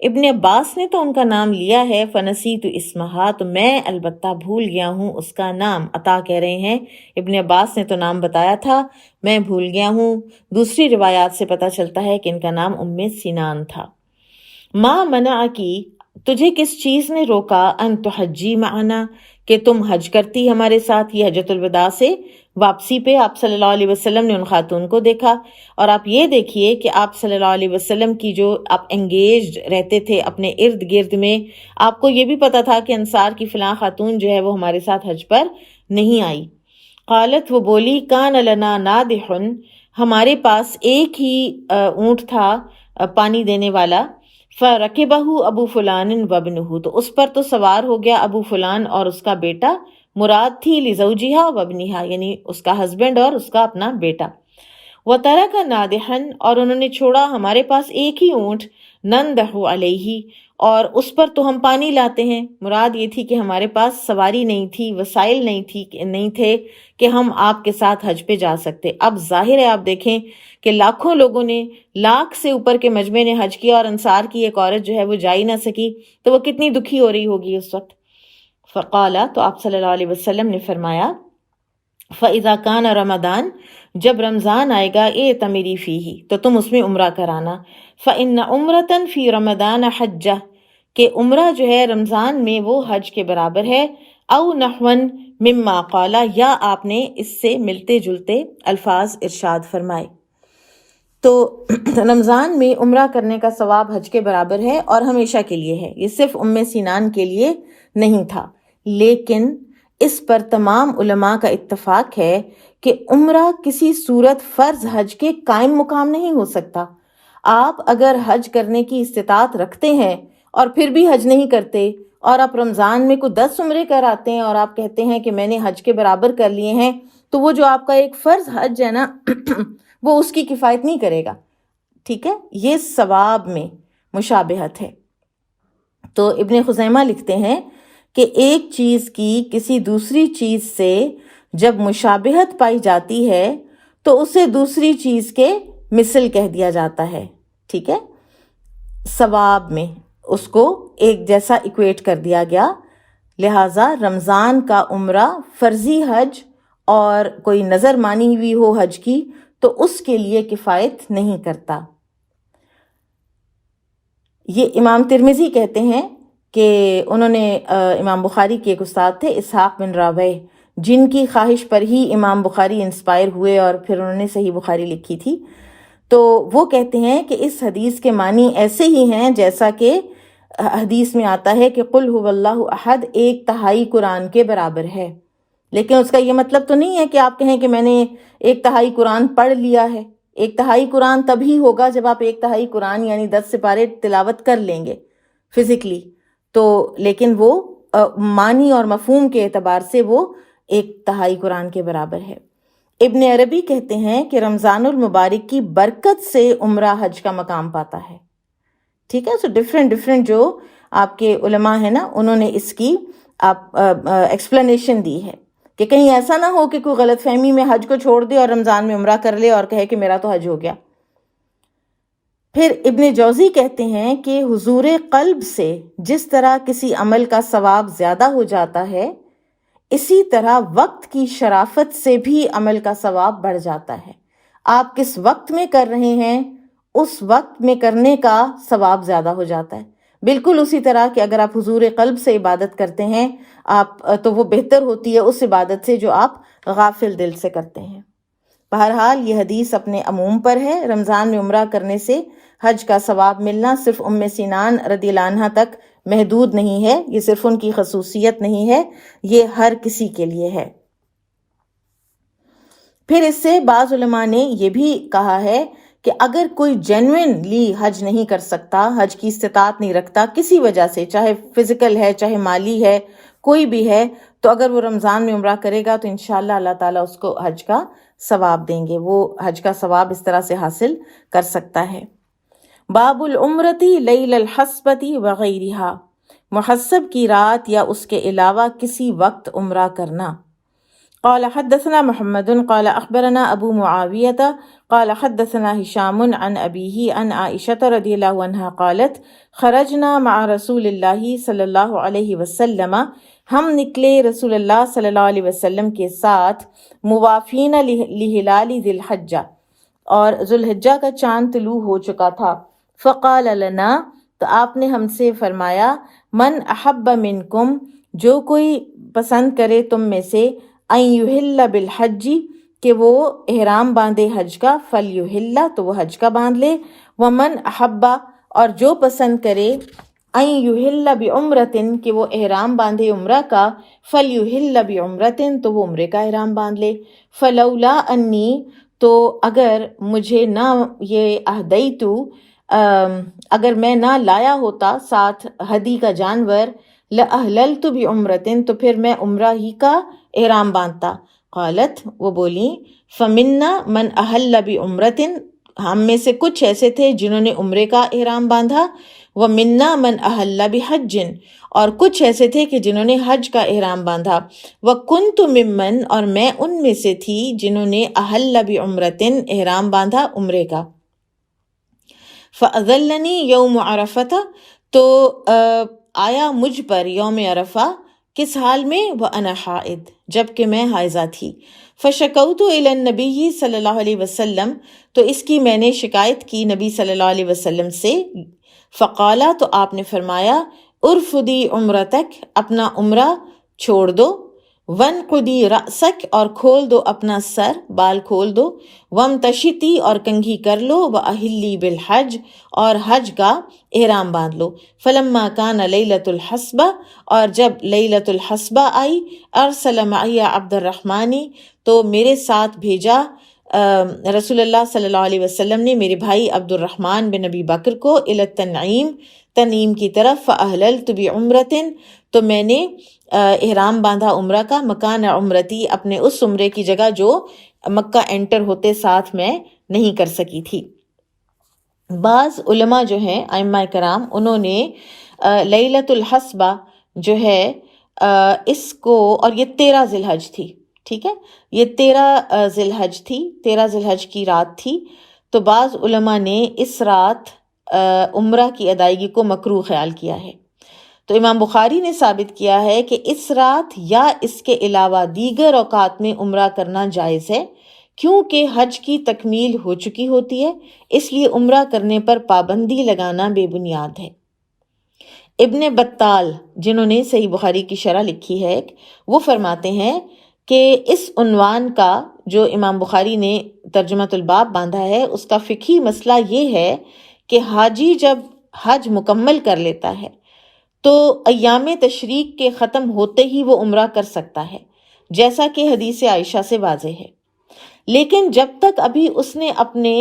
ابن عباس نے تو ان کا نام لیا ہے، فنسیت اسمہا، تو میں البتہ بھول گیا ہوں اس کا نام. عطا کہہ رہے ہیں ابن عباس نے تو نام بتایا تھا، میں بھول گیا ہوں. دوسری روایات سے پتہ چلتا ہے کہ ان کا نام ام سنان تھا. ما منعکی، تجھے کس چیز نے روکا، ان تحجی معنا، کہ تم حج کرتی ہمارے ساتھ. یہ حجۃ الوداع سے واپسی پہ آپ صلی اللہ علیہ وسلم نے ان خاتون کو دیکھا. اور آپ یہ دیکھیے کہ آپ صلی اللہ علیہ وسلم کی جو آپ انگیجڈ رہتے تھے اپنے ارد گرد میں، آپ کو یہ بھی پتا تھا کہ انصار کی فلاں خاتون جو ہے وہ ہمارے ساتھ حج پر نہیں آئی. قالت، وہ بولی، کان لنا نادح، ہمارے پاس ایک ہی اونٹ تھا پانی دینے والا. فرکبہ ابو فلان وابنہ، تو اس پر تو سوار ہو گیا ابو فلان اور اس کا بیٹا، مراد تھی لزوجہا وابنہا، یعنی اس کا ہسبینڈ اور اس کا اپنا بیٹا. وترک نادحا، اور انہوں نے چھوڑا ہمارے پاس ایک ہی اونٹ، نندح علیہ، اور اس پر تو ہم پانی لاتے ہیں. مراد یہ تھی کہ ہمارے پاس سواری نہیں تھی، وسائل نہیں تھے کہ ہم آپ کے ساتھ حج پہ جا سکتے. اب ظاہر ہے آپ دیکھیں کہ لاکھوں لوگوں نے، لاکھ سے اوپر کے مجمع نے حج کیا اور انصار کی ایک عورت جو ہے وہ جا ہی نہ سکی، تو وہ کتنی دکھی ہو رہی ہوگی اس وقت. فقالا، تو آپ صلی اللہ علیہ وسلم نے فرمایا، فَإِذَا كَانَ رمضان، جب رمضان آئے گا، اعتمری فیہ، تو تم اس میں عمرہ کرانا. فَإِنَّ عُمْرَةً فِي رَمَضَانَ حَجَّةٌ، کہ عمرہ جو ہے رمضان میں وہ حج کے برابر ہے. او نحون مما قالا، یا آپ نے اس سے ملتے جلتے الفاظ ارشاد فرمائے. تو رمضان میں عمرہ کرنے کا ثواب حج کے برابر ہے اور ہمیشہ کے لیے ہے. یہ صرف ام سنان کے لیے نہیں تھا، لیکن اس پر تمام علماء کا اتفاق ہے کہ عمرہ کسی صورت فرض حج کے قائم مقام نہیں ہو سکتا. آپ اگر حج کرنے کی استطاعت رکھتے ہیں اور پھر بھی حج نہیں کرتے، اور آپ رمضان میں کوئی 10 عمرے کراتے ہیں اور آپ کہتے ہیں کہ میں نے حج کے برابر کر لیے ہیں، تو وہ جو آپ کا ایک فرض حج ہے نا وہ اس کی کفایت نہیں کرے گا. ٹھیک ہے، یہ ثواب میں مشابہت ہے. تو ابن خزیمہ لکھتے ہیں کہ ایک چیز کی کسی دوسری چیز سے جب مشابہت پائی جاتی ہے تو اسے دوسری چیز کے مثل کہہ دیا جاتا ہے. ٹھیک ہے، ثواب میں اس کو ایک جیسا ایکویٹ کر دیا گیا. لہٰذا رمضان کا عمرہ فرضی حج اور کوئی نظر مانی ہوئی ہو حج کی تو اس کے لیے کفایت نہیں کرتا. یہ امام ترمذی کہتے ہیں کہ انہوں نے امام بخاری کے ایک استاد تھے اسحاق بن راویہ، جن کی خواہش پر ہی امام بخاری انسپائر ہوئے اور پھر انہوں نے صحیح بخاری لکھی تھی. تو وہ کہتے ہیں کہ اس حدیث کے معنی ایسے ہی ہیں جیسا کہ حدیث میں آتا ہے کہ قل هو اللہ احد 1/3 قرآن کے برابر ہے. لیکن اس کا یہ مطلب تو نہیں ہے کہ آپ کہیں کہ میں نے 1/3 قرآن پڑھ لیا ہے۔ 1/3 قرآن تبھی ہوگا جب آپ 1/3 قرآن یعنی 10 سپارے تلاوت کر لیں گے فزیکلی، تو لیکن وہ معنی اور مفہوم کے اعتبار سے وہ 1/3 قرآن کے برابر ہے۔ ابن عربی کہتے ہیں کہ رمضان المبارک کی برکت سے عمرہ حج کا مقام پاتا ہے۔ ٹھیک ہے، سو ڈفرینٹ جو آپ کے علماء ہیں نا، انہوں نے اس کی ایکسپلینیشن دی ہے کہ کہیں ایسا نہ ہو کہ کوئی غلط فہمی میں حج کو چھوڑ دے اور رمضان میں عمرہ کر لے اور کہے کہ میرا تو حج ہو گیا۔ پھر ابن جوزی کہتے ہیں کہ حضور قلب سے جس طرح کسی عمل کا ثواب زیادہ ہو جاتا ہے، اسی طرح وقت کی شرافت سے بھی عمل کا ثواب بڑھ جاتا ہے۔ آپ کس وقت میں کر رہے ہیں، اس وقت میں کرنے کا ثواب زیادہ ہو جاتا ہے۔ بالکل اسی طرح کہ اگر آپ حضور قلب سے عبادت کرتے ہیں تو وہ بہتر ہوتی ہے اس عبادت سے جو آپ غافل دل سے کرتے ہیں۔ بہرحال یہ حدیث اپنے عموم پر ہے۔ رمضان میں عمرہ کرنے سے حج کا ثواب ملنا صرف ام سینان رضی اللہ عنہ تک محدود نہیں ہے، یہ صرف ان کی خصوصیت نہیں ہے، یہ ہر کسی کے لیے ہے۔ پھر اس سے بعض علماء نے یہ بھی کہا ہے کہ اگر کوئی جینوئنلی حج نہیں کر سکتا، حج کی استطاعت نہیں رکھتا کسی وجہ سے، چاہے فزیکل ہے چاہے مالی ہے، کوئی بھی ہے، تو اگر وہ رمضان میں عمرہ کرے گا تو انشاءاللہ اللہ تعالیٰ اس کو حج کا ثواب دیں گے، وہ حج کا ثواب اس طرح سے حاصل کر سکتا ہے۔ باب العمرتی لیل الحسبتی وغیرہا، محسب کی رات یا اس کے علاوہ کسی وقت عمرہ کرنا۔ قال حدثنا محمد قال اخبرنا ابو معاویۃ قال حدثنا ہشام عن ابیہ عن عائشۃ رضی اللہ عنہا قالت خرجنا مع رسول اللہ صلی اللہ علیہ وسلم، ہم نکلے رسول اللہ صلی اللہ علیہ وسلم کے ساتھ موافین لہلال ذی الحجہ، اور ذو الحجہ کا چاند طلوع ہو چکا تھا۔ فقال لنا، تو آپ نے ہم سے فرمایا، من احب منکم، جو کوئی پسند کرے تم میں سے، ان یحل بالحج، کہ وہ احرام باندھے حج کا، فلیحل، تو وہ حج کا باندھ لے، ومن احب، اور جو پسند کرے، ان یحل بعمرۃ، کہ وہ احرام باندھے عمرہ کا، فلیحل بعمرۃ، تو وہ عمرے کا احرام باندھ لے۔ فلولا انی، تو اگر مجھے نہ یہ اہدیتو، اگر میں نہ لایا ہوتا ساتھ ہدی کا جانور، لأہللت بعمرۃ، تو پھر میں عمرہ ہی کا احرام باندھتا۔ قالت، وہ بولی، فمنا من احل بعمرۃ، ہم میں سے کچھ ایسے تھے جنہوں نے عمرے کا احرام باندھا، ومنا من احل بحج، اور کچھ ایسے تھے کہ جنہوں نے حج کا احرام باندھا، وکنت ممن، اور میں ان میں سے تھی جنہوں نے احل بعمرۃ، احرام باندھا عمرے کا۔ فأذلنی یوم عرفہ، تو آیا مجھ پر یوم عرفہ، کس حال میں، وأنا حائض، جبکہ میں حائضہ تھی۔ فشکوت الی النبی صلی اللہ علیہ وسلم، تو اس کی میں نے شکایت کی نبی صلی اللہ علیہ وسلم سے۔ فقالا، تو آپ نے فرمایا، ارفدی عمرتک، اپنا عمرہ چھوڑ دو، وانقضی رأسک، اور کھول دو اپنا سر، بال کھول دو، وامتشطی، اور کنگھی کر لو، واہلی بالحج، اور حج کا احرام باندھ لو۔ فلما کان لیلۃ الحسبہ، اور جب لیلۃ الحسبہ آئی، ارسل معی عبد الرحمن، تو میرے ساتھ بھیجا رسول اللہ صلی اللہ علیہ وسلم نے میرے بھائی عبد الرحمن بن ابی بکر کو، الی التنعیم، تنعیم کی طرف، فاحللت بعمرۃ، تو میں نے احرام باندھا عمرہ کا، مکان عمرتی، اپنے اس عمرے کی جگہ جو مکہ انٹر ہوتے ساتھ میں نہیں کر سکی تھی۔ بعض علماء جو ہیں ائمہ کرام، انہوں نے لیلۃ الحسبہ جو ہے اس کو، اور یہ 13 ذی الحج تھی، ٹھیک ہے، یہ 13 ذی الحج تھی، 13 ذی الحج کی رات تھی، تو بعض علماء نے اس رات عمرہ کی ادائیگی کو مکروہ خیال کیا ہے۔ تو امام بخاری نے ثابت کیا ہے کہ اس رات یا اس کے علاوہ دیگر اوقات میں عمرہ کرنا جائز ہے، کیونکہ حج کی تکمیل ہو چکی ہوتی ہے، اس لیے عمرہ کرنے پر پابندی لگانا بے بنیاد ہے۔ ابن بطال، جنہوں نے صحیح بخاری کی شرح لکھی ہے، وہ فرماتے ہیں کہ اس عنوان کا جو امام بخاری نے ترجمۃ الباب باندھا ہے، اس کا فقہی مسئلہ یہ ہے کہ حاجی جب حج مکمل کر لیتا ہے تو ایام تشریق کے ختم ہوتے ہی وہ عمرہ کر سکتا ہے، جیسا کہ حدیث عائشہ سے واضح ہے۔ لیکن جب تک ابھی اس نے اپنے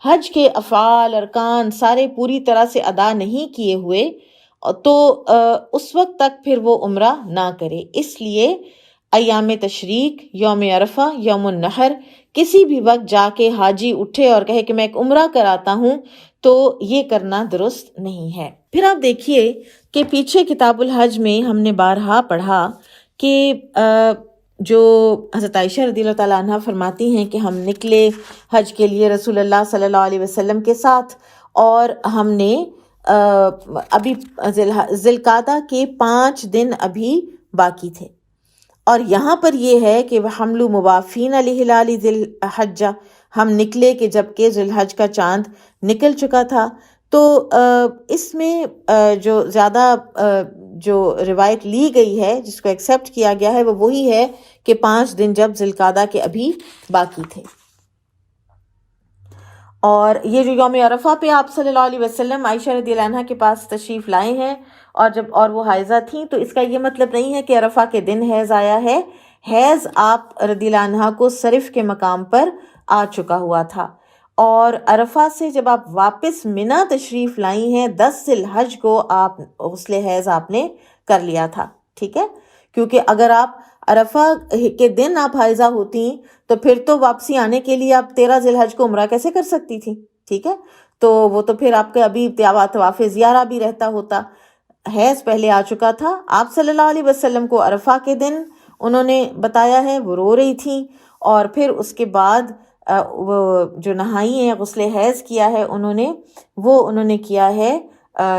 حج کے افعال ارکان سارے پوری طرح سے ادا نہیں کیے ہوئے تو اس وقت تک پھر وہ عمرہ نہ کرے۔ اس لیے ایام تشریق، یوم عرفہ، یوم النحر کسی بھی وقت جا کے حاجی اٹھے اور کہے کہ میں ایک عمرہ کراتا ہوں تو یہ کرنا درست نہیں ہے۔ پھر آپ دیکھیے کہ پیچھے کتاب الحج میں ہم نے بارہا پڑھا کہ جو حضرت عائشہ رضی اللہ تعالیٰ عنہ فرماتی ہیں کہ ہم نکلے حج کے لیے رسول اللہ صلی اللہ علیہ وسلم کے ساتھ، اور ہم نے ابھی ذی القعدہ کے 5 دن ابھی باقی تھے، اور یہاں پر یہ ہے کہ حمل موافین لہلال ذی الحجہ، ہم نکلے کہ جب کہ ذی الحج کا چاند نکل چکا تھا۔ تو اس میں جو زیادہ جو روایت لی گئی ہے، جس کو ایکسیپٹ کیا گیا ہے، وہ وہی ہے کہ 5 دن جب ذی القعدہ کے ابھی باقی تھے۔ اور یہ جو یوم عرفہ پہ آپ صلی اللہ علیہ وسلم عائشہ رضی اللہ عنہ کے پاس تشریف لائے ہیں اور وہ حائضہ تھیں، تو اس کا یہ مطلب نہیں ہے کہ عرفہ کے دن حیض آیا ہے۔ حیض آپ رضی اللہ عنہ کو صرف کے مقام پر آ چکا ہوا تھا، اور عرفہ سے جب آپ واپس منی تشریف لائی ہیں 10 ذی الحج کو آپ غسل حیض آپ نے کر لیا تھا، ٹھیک ہے؟ کیونکہ اگر آپ عرفہ کے دن آپ حائضہ ہوتی تو پھر تو واپسی آنے کے لیے آپ 13 ذی الحج کو عمرہ کیسے کر سکتی تھی، ٹھیک ہے؟ تو وہ تو پھر آپ کے ابھی طواف زیارہ بھی رہتا ہوتا۔ حیض پہلے آ چکا تھا، آپ صلی اللہ علیہ وسلم کو عرفہ کے دن انہوں نے بتایا ہے، وہ رو رہی تھیں، اور پھر اس کے بعد وہ جو نہائی ہیں، غسل حیض کیا ہے انہوں نے کیا ہے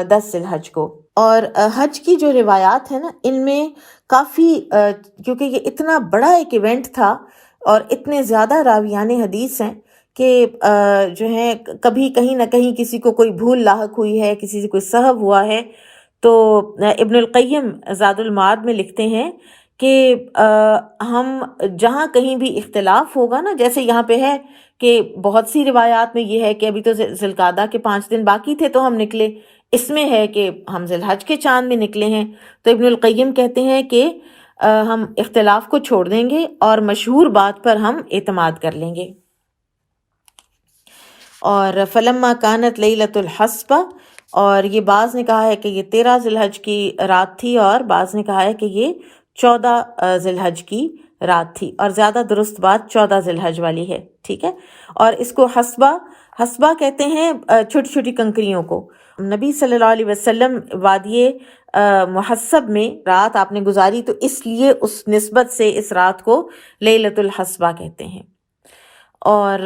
10 ذی الحج کو۔ اور حج کی جو روایات ہیں نا، ان میں کافی کیونکہ یہ اتنا بڑا ایک ایونٹ تھا اور اتنے زیادہ راویان حدیث ہیں کہ جو ہیں کبھی کہیں نہ کہیں کسی کو کوئی بھول لاحق ہوئی ہے، کسی سے کوئی سہو ہوا ہے۔ تو ابن القیم زاد المعاد میں لکھتے ہیں کہ ہم جہاں کہیں بھی اختلاف ہوگا نا، جیسے یہاں پہ ہے کہ بہت سی روایات میں یہ ہے کہ ابھی تو ذی القعدہ کے 5 دن باقی تھے تو ہم نکلے، اس میں ہے کہ ہم ذی الحج کے چاند میں نکلے ہیں، تو ابن القیم کہتے ہیں کہ ہم اختلاف کو چھوڑ دیں گے اور مشہور بات پر ہم اعتماد کر لیں گے۔ اور فلما کانت لیلۃ الحسبہ، اور یہ بعض نے کہا ہے کہ یہ 13 ذی الحج کی رات تھی، اور بعض نے کہا ہے کہ یہ 14 ذی الحج کی رات تھی، اور زیادہ درست بات 14 ذی الحج والی ہے، ٹھیک ہے؟ اور اس کو حسبہ کہتے ہیں چھوٹی چھوٹی کنکریوں کو۔ نبی صلی اللہ علیہ وسلم وادی محسب میں رات آپ نے گزاری، تو اس لیے اس نسبت سے اس رات کو لیلۃ الحسبہ کہتے ہیں۔ اور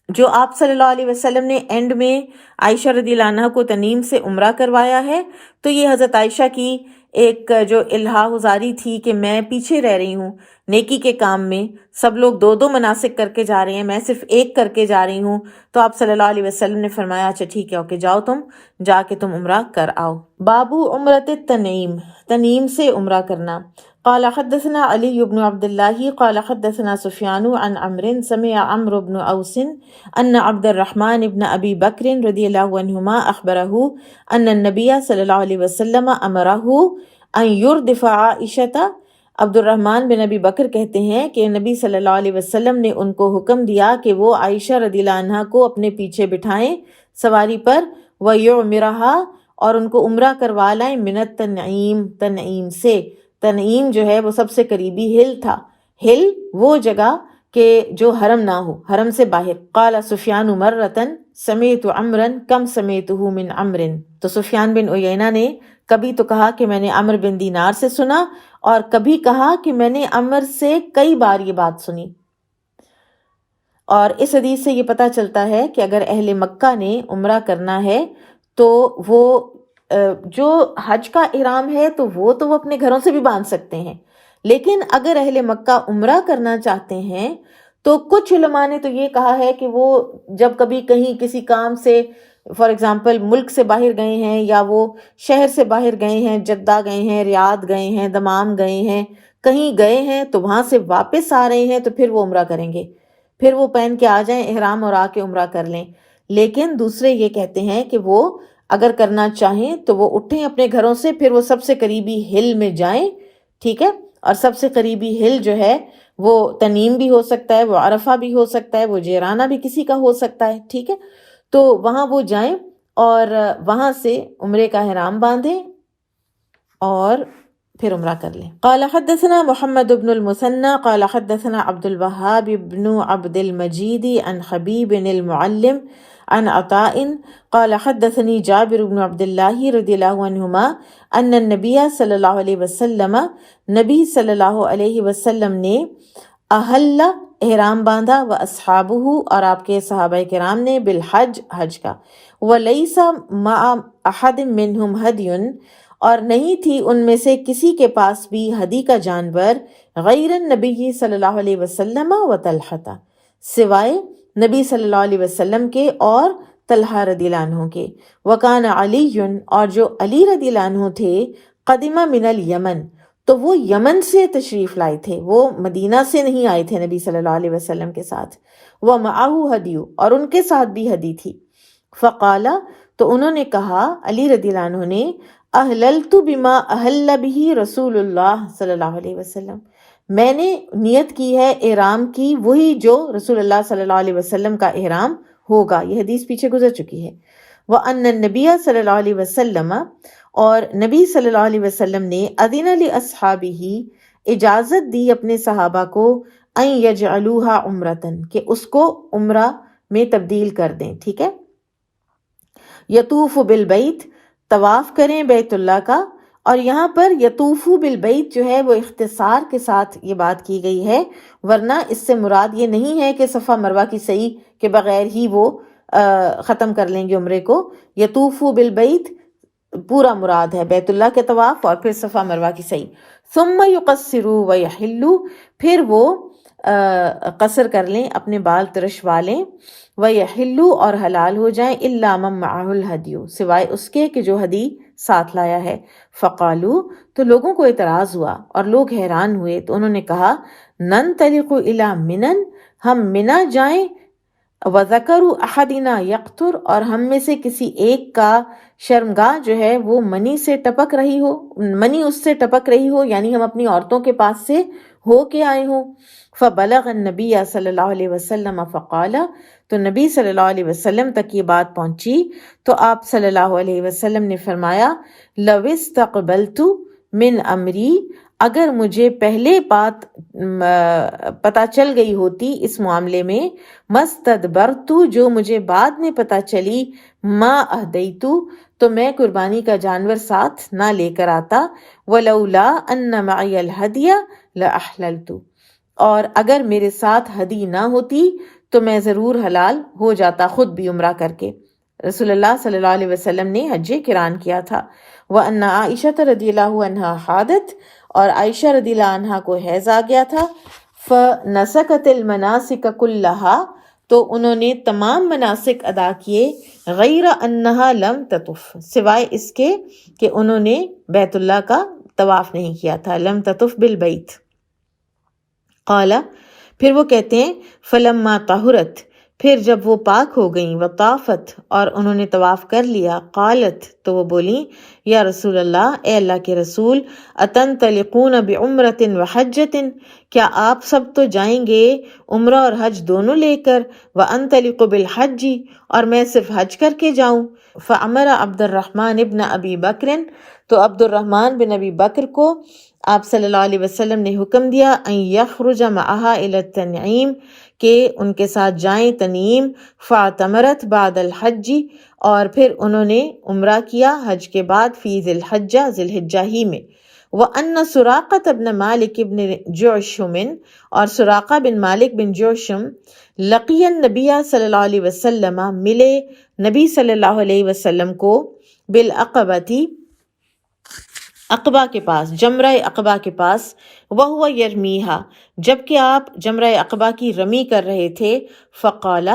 جو آپ صلی اللہ علیہ وسلم نے اینڈ میں عائشہ رضی اللہ عنہ کو تنعیم سے عمرہ کروایا ہے، تو یہ حضرت عائشہ کی ایک جو الہا گزاری تھی کہ میں پیچھے رہ رہی ہوں نیکی کے کام میں، سب لوگ 2 مناسک کر کے جا رہے ہیں، میں صرف ایک کر کے جا رہی ہوں، تو آپ صلی اللہ علیہ وسلم نے فرمایا اچھا ٹھیک ہے، اوکے جاؤ، تم جا کے تم عمرہ کر آؤ۔ بابو عمرۃ التنعیم، تنعیم سے عمرہ کرنا۔ قال حدثنا علی بن عبد اللہ قال حدثنا سفیان عن عمرو سمع عمرو بن اوس ان عبد الرحمن بن ابی بکر رضی اللہ عنہما اخبرہ ان النبی صلی اللہ علیہ وسلم امرہ ان یردف عائشہ۔ عبد الرحمن بن ابی بکر کہتے ہیں کہ نبی صلی اللہ علیہ وسلم نے ان کو حکم دیا کہ وہ عائشہ رضی اللہ عنہا کو اپنے پیچھے بٹھائیں سواری پر، وَيُعْمِرَهَا، اور ان کو عمرہ کروا لائیں، من التنعیم، تنعیم سے۔ تنعیم جو ہے وہ سب سے قریبی ہل تھا، ہل وہ جگہ کہ جو حرم نہ ہو، حرم سے باہر۔ قال سفیان مرتن سمیت عمرن کم سمیتہ من عمرن، تو سفیان بن عیینہ نے کبھی تو کہا کہ میں نے عمر بن دینار سے سنا، اور کبھی کہا کہ میں نے عمر سے کئی بار یہ بات سنی۔ اور اس حدیث سے یہ پتہ چلتا ہے کہ اگر اہل مکہ نے عمرہ کرنا ہے تو وہ جو حج کا احرام ہے تو وہ اپنے گھروں سے بھی باندھ سکتے ہیں، لیکن اگر اہل مکہ عمرہ کرنا چاہتے ہیں تو کچھ علماء نے تو یہ کہا ہے کہ وہ جب کبھی کہیں کسی کام سے فار ایگزامپل ملک سے باہر گئے ہیں، یا وہ شہر سے باہر گئے ہیں، جدہ گئے ہیں، ریاض گئے ہیں، دمام گئے ہیں، کہیں گئے ہیں تو وہاں سے واپس آ رہے ہیں تو پھر وہ عمرہ کریں گے، پھر وہ پہن کے آ جائیں احرام اور آ کے عمرہ کر لیں۔ لیکن دوسرے یہ کہتے ہیں کہ وہ اگر کرنا چاہیں تو وہ اٹھیں اپنے گھروں سے، پھر وہ سب سے قریبی ہل میں جائیں، ٹھیک ہے، اور سب سے قریبی ہل جو ہے وہ تنیم بھی ہو سکتا ہے، وہ عرفہ بھی ہو سکتا ہے، وہ جیرانہ بھی کسی کا ہو سکتا ہے، ٹھیک ہے؟ تو وہاں وہ جائیں اور وہاں سے عمرے کا احرام باندھیں اور پھر عمرہ کر لیں۔ قال حدثنا محمد بن المثنى قال حدثنا عبد الوهاب بن عبد المجيد عن حبيب المعلم عن عطاء قال حدثني جابر بن عبد الله رضي الله عنهما ان النبي صلی اللہ علیہ وسلم، نبی صلی اللہ علیہ وسلم نے احل احرام باندھا، و اصحابہ اور آپ کے صحابہ کرام نے، بالحج حج کا، ولیس مع احد منہم ہدی اور نہیں تھی ان میں سے کسی کے پاس بھی ہدی کا جانور، غیر النبی صلی اللہ علیہ وسلم و طلحہ، سوائے نبی صلی اللہ علیہ وسلم کے اور طلحہ رضی اللہ عنہ کے، وکان علی اور جو علی رضی اللہ عنہ تھے، قدم من الیمن تو وہ یمن سے تشریف لائے تھے، وہ مدینہ سے نہیں آئے تھے نبی صلی اللہ علیہ وسلم کے ساتھ، ومعہ ہدیو اور ان کے ساتھ بھی ہدی تھی، فقال تو انہوں نے کہا، علی رضی اللہ عنہ نے، احللت بما احل به رسول اللہ صلی اللہ علیہ وسلم، میں نے نیت کی ہے احرام کی وہی جو رسول اللہ صلی اللہ علیہ وسلم کا احرام ہوگا، یہ حدیث پیچھے گزر چکی ہے، وَأَنَّ النَّبِيَّ صلی اللہ علیہ وسلم اور نبی صلی اللہ علیہ وسلم نے، اذن لأصحابہ اجازت دی اپنے صحابہ کو، ان یجعلوها عمرتن کہ اس کو عمرہ میں تبدیل کر دیں، ٹھیک ہے؟ یطوف بالبیت طواف کریں بیت اللہ کا، اور یہاں پر یطوف بالبیت جو ہے وہ اختصار کے ساتھ یہ بات کی گئی ہے، ورنہ اس سے مراد یہ نہیں ہے کہ صفا مروہ کی سعی کے بغیر ہی وہ ختم کر لیں گے عمرے کو، یطوف بالبیت پورا مراد ہے بیت اللہ کے طواف اور پھر صفا مروہ کی سعی، ثم یقصروا ویحلوا پھر وہ قصر کر لیں، اپنے بال ترشوا لیں، وَيَحِلُّوا اور حلال ہو جائیں، إِلَّا مَن مَّعَهُ الْهَدْيُ سوائے اس کے کہ جو ہدی ساتھ لایا ہے، فَقَالُوا تو لوگوں کو اعتراض ہوا اور لوگ حیران ہوئے، تو انہوں نے کہا، نَنْطَلِقُ إِلَىٰ مِنَن ہم منا جائیں، وَذَكَرُ أَحَدِنَا يَقْطُرُ اور ہم میں سے کسی ایک کا شرمگاہ جو ہے وہ منی سے ٹپک رہی ہو، منی اس سے ٹپک رہی ہو، یعنی ہم اپنی عورتوں کے پاس سے ہو کے آئے ہوں، فبلغ النبی صلی اللہ علیہ وسلم فقال تو نبی صلی اللہ علیہ وسلم تک یہ بات پہنچی تو آپ صلی اللہ علیہ وسلم نے فرمایا، لو استقبلت من امری اگر مجھے پہلے بات پتہ چل گئی ہوتی اس معاملے میں، مستدبرت جو مجھے بعد میں پتہ چلی، ما اہدیت تو میں قربانی کا جانور ساتھ نہ لے کر آتا، ولولا ان معی الہدی لاحللت اور اگر میرے ساتھ ہدی نہ ہوتی تو میں ضرور حلال ہو جاتا خود بھی عمرہ کر کے۔ رسول اللہ صلی اللہ علیہ وسلم نے حج قران کیا تھا۔ وَأَنَّ عائشہ رضی اللہ عنہا حادت اور عائشہ رضی اللہ عنہا کو حیض آ گیا تھا، فَنَسَكَتِ الْمَنَاسِكَ كُلَّهَا تو انہوں نے تمام مناسک ادا کیے، غیر انہا لم تطف سوائے اس کے کہ انہوں نے بیت اللہ کا طواف نہیں کیا تھا، لم تطف بالبیت۔ قال پھر وہ کہتے ہیں، فلما طہرت پھر جب وہ پاک ہو گئیں، وطافت اور انہوں نے طواف کر لیا، قالت تو وہ بولیں، یا رسول اللہ اے اللہ کے رسول، اتنطلقون بعمرۃ وحجۃ کیا آپ سب تو جائیں گے عمرہ اور حج دونوں لے کر، وانطلق بالحج اور میں صرف حج کر کے جاؤں، فامر عبد الرحمن ابن ابی بکر تو عبد الرحمن بن ابی بکر کو آپ صلی اللہ علیہ وسلم نے حکم دیا، ان یخرج معہا الی التنعیم کہ ان کے ساتھ جائیں تنعیم، فاعتمرت بعد الحج اور پھر انہوں نے عمرہ کیا حج کے بعد، فی ذی الحجہ ذی الحجہ ہی میں، وَأَنَّ سُرَاقَةَ بْنَ مَالِكِ بْنِ جُعْشُمٍ اور سراقہ بن مالک بن جوشم، لقی النبی صلی اللہ علیہ وسلم ملے نبی صلی اللہ علیہ وسلم کو، بالعقبۃ عقبہ کے پاس، جمرہ عقبہ کے پاس، وَهُوَ يَرْمِيهَا جبکہ آپ جمرہ عقبہ کی رمی کر رہے تھے، فقال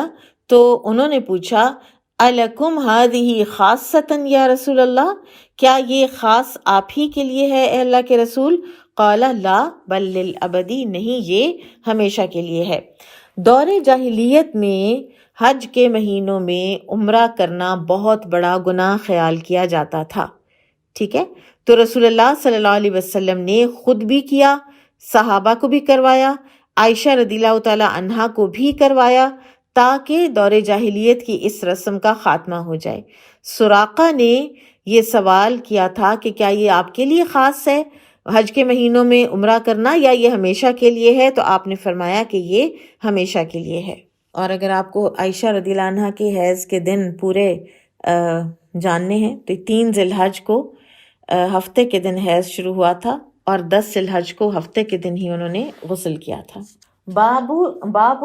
تو انہوں نے پوچھا، الکم هذه خاصۃ یا رسول اللہ کیا یہ خاص آپ ہی کے لیے ہے اے اللہ کے رسول؟ قال لا بل للابد نہیں یہ ہمیشہ کے لیے ہے۔ دور جاہلیت میں حج کے مہینوں میں عمرہ کرنا بہت بڑا گناہ خیال کیا جاتا تھا، ٹھیک ہے؟ تو رسول اللہ صلی اللہ علیہ وسلم نے خود بھی کیا، صحابہ کو بھی کروایا، عائشہ رضی اللہ تعالیٰ عنہا کو بھی کروایا، تاکہ دور جاہلیت کی اس رسم کا خاتمہ ہو جائے۔ سراقہ نے یہ سوال کیا تھا کہ کیا یہ آپ کے لیے خاص ہے حج کے مہینوں میں عمرہ کرنا، یا یہ ہمیشہ کے لیے ہے؟ تو آپ نے فرمایا کہ یہ ہمیشہ کے لیے ہے۔ اور اگر آپ کو عائشہ رضی اللہ عنہا کے حیض کے دن پورے جاننے ہیں تو 3 ذی الحج کو ہفتے کے دن حیض شروع ہوا تھا، اور 10 ذی الحج کو ہفتے کے دن ہی انہوں نے غسل کیا تھا۔ باب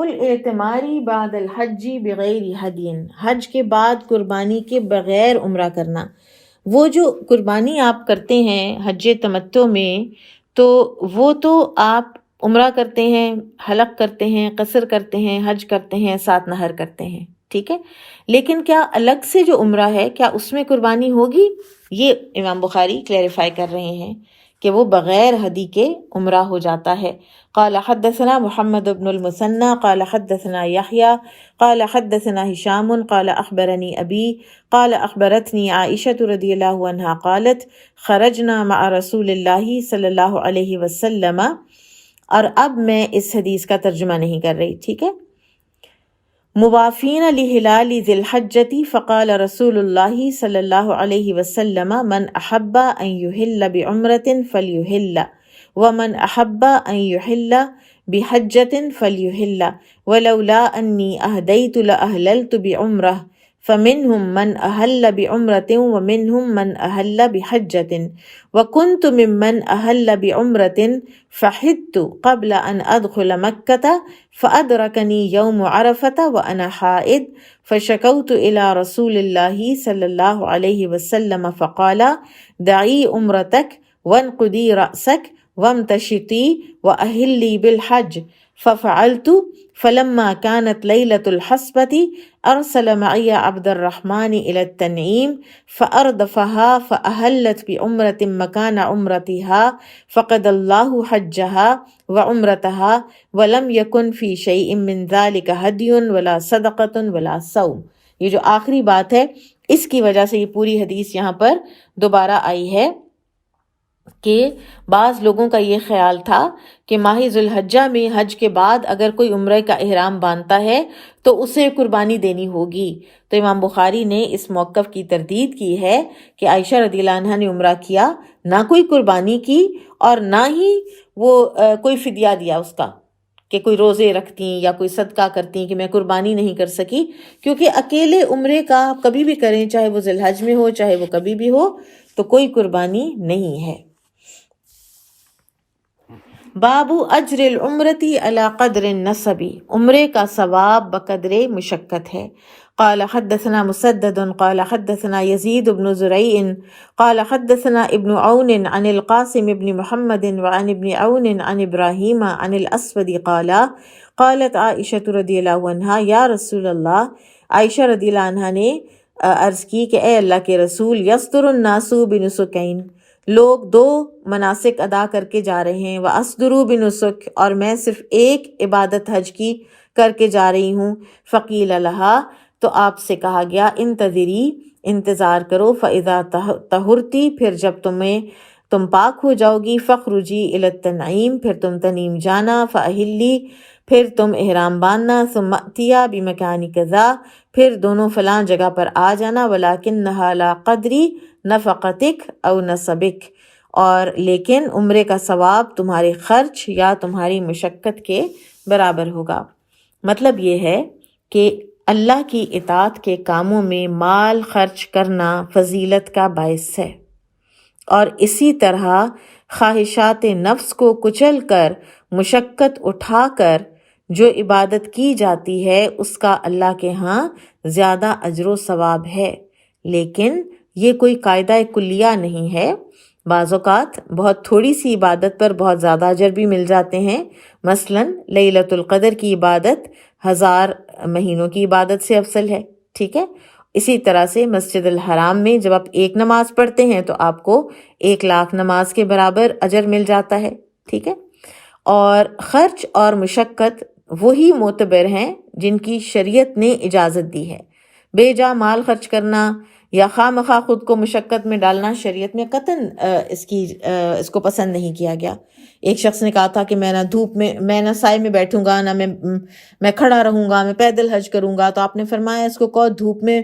الاعتماری بعد الحج بغیر ہدی، حج کے بعد قربانی کے بغیر عمرہ کرنا۔ وہ جو قربانی آپ کرتے ہیں حج تمتع میں، تو وہ تو آپ عمرہ کرتے ہیں، حلق کرتے ہیں، قصر کرتے ہیں، حج کرتے ہیں، 7 نحر کرتے ہیں، ٹھیک ہے، لیکن کیا الگ سے جو عمرہ ہے کیا اس میں قربانی ہوگی؟ یہ امام بخاری کلیریفائی کر رہے ہیں کہ وہ بغیر ہدی کے عمرہ ہو جاتا ہے۔ قال حدثنا محمد بن المثنى قال حدثنا يحيى قال حدثنا هشام قال اخبرني ابي قال اخبرتني عائشة رضی اللہ عنہا قالت خرجنا مع رسول اللہ صلی اللہ علیہ وسلم، اور اب میں اس حدیث کا ترجمہ نہیں کر رہی، ٹھیک ہے، موافین لہلال ذی الحجۃ فقال رسول اللہ صلی اللہ علیہ وسلم من احب ان یحل بعمرۃ فلیحل ومن احب ان یحل بحجۃ فلیحل ولولا انی اہدیت لاحللت بعمرہ فمنهم من احل بعمرۃ ومنهم من احل بحجۃ وکنت ممن احل بعمرۃ فحدت قبل ان ادخل مکۃ فادرکنی یوم عرفۃ وانا حائض فشکوت الى رسول اللہ صلی اللہ علیہ وسلم فقال دعی عمرتک وانقضی رأسک وامتشطی واحلی بالحج ففعلت فلما كانت ليلة الحصبة أرسل معي عبد الرحمن إلى التنعيم فأردفها فأهلت بعمرة مكان عمرتها فقد الله حجها وعمرتها ولم يكن في شيء من ذلك هدي ولا صدقة ولا صوم۔ یہ جو آخری بات ہے اس کی وجہ سے یہ پوری حدیث یہاں پر دوبارہ آئی ہے کہ بعض لوگوں کا یہ خیال تھا کہ ماہ ذی الحجہ میں حج کے بعد اگر کوئی عمرے کا احرام باندھتا ہے تو اسے قربانی دینی ہوگی۔ تو امام بخاری نے اس موقف کی تردید کی ہے کہ عائشہ رضی اللہ عنہا نے عمرہ کیا، نہ کوئی قربانی کی اور نہ ہی وہ کوئی فدیہ دیا اس کا کہ کوئی روزے رکھتی یا کوئی صدقہ کرتی کہ میں قربانی نہیں کر سکی، کیونکہ اکیلے عمرے کا آپ کبھی بھی کریں، چاہے وہ ذی الحج میں ہو چاہے وہ کبھی بھی ہو، تو کوئی قربانی نہیں ہے۔ باب اجر العمرۃ علی قدر النسب، عمرے کا ثواب بقدر مشقت ہے۔ قال حدثنا مسدد قال حدثنا يزيد بن زريع قال حدثنا ابن عون عن القاسم بن محمد وعن ابن عون عن ابراہیم عن الاسود قال قالت عائشة رضی اللہ عنہا یا رسول اللہ، عائشہ رضی اللہ عنہا نے عرض کی کہ اے اللہ کے رسول، یصدر الناس بنسکین، لوگ 2 مناسک ادا کر کے جا رہے ہیں، وَأَصْدُرُ بِنُسُكْ، اور میں صرف ایک عبادت حج کی کر کے جا رہی ہوں۔ فقیل لها، تو آپ سے کہا گیا انتظری، انتظار کرو، فَإِذَا طَهُرْتِ، پھر جب تم پاک ہو جاؤ گی، فَخْرُجِي إِلَى التَّنْعِيم، پھر تم تنعیم جانا، فَأَحِلِّي، پھر تم احرام باندھنا، ثُمَّ أْتِيَا بِمَكَانِ كَذَا، پھر دونوں فلاں جگہ پر آ جانا، وَلَكِنَّهَا لَا قَدْرِ نفقتک او نصبک، اور لیکن عمرے کا ثواب تمہارے خرچ یا تمہاری مشقت کے برابر ہوگا۔ مطلب یہ ہے کہ اللہ کی اطاعت کے کاموں میں مال خرچ کرنا فضیلت کا باعث ہے، اور اسی طرح خواہشات نفس کو کچل کر مشقت اٹھا کر جو عبادت کی جاتی ہے اس کا اللہ کے ہاں زیادہ اجر و ثواب ہے، لیکن یہ کوئی قاعدہ کلیہ نہیں ہے۔ بعض اوقات بہت تھوڑی سی عبادت پر بہت زیادہ اجر بھی مل جاتے ہیں، مثلا لیلۃ القدر کی عبادت 1000 مہینوں کی عبادت سے افضل ہے، ٹھیک ہے۔ اسی طرح سے مسجد الحرام میں جب آپ ایک نماز پڑھتے ہیں تو آپ کو 1,00,000 نماز کے برابر اجر مل جاتا ہے، ٹھیک ہے۔ اور خرچ اور مشقت وہی معتبر ہیں جن کی شریعت نے اجازت دی ہے۔ بے جا مال خرچ کرنا یا خواہ مخواہ خود کو مشقت میں ڈالنا شریعت میں قطعاً اس کو پسند نہیں کیا گیا۔ ایک شخص نے کہا تھا کہ میں نہ سائے میں بیٹھوں گا، نہ میں کھڑا رہوں گا، میں پیدل حج کروں گا. تو آپ نے فرمایا اس کو کہو دھوپ میں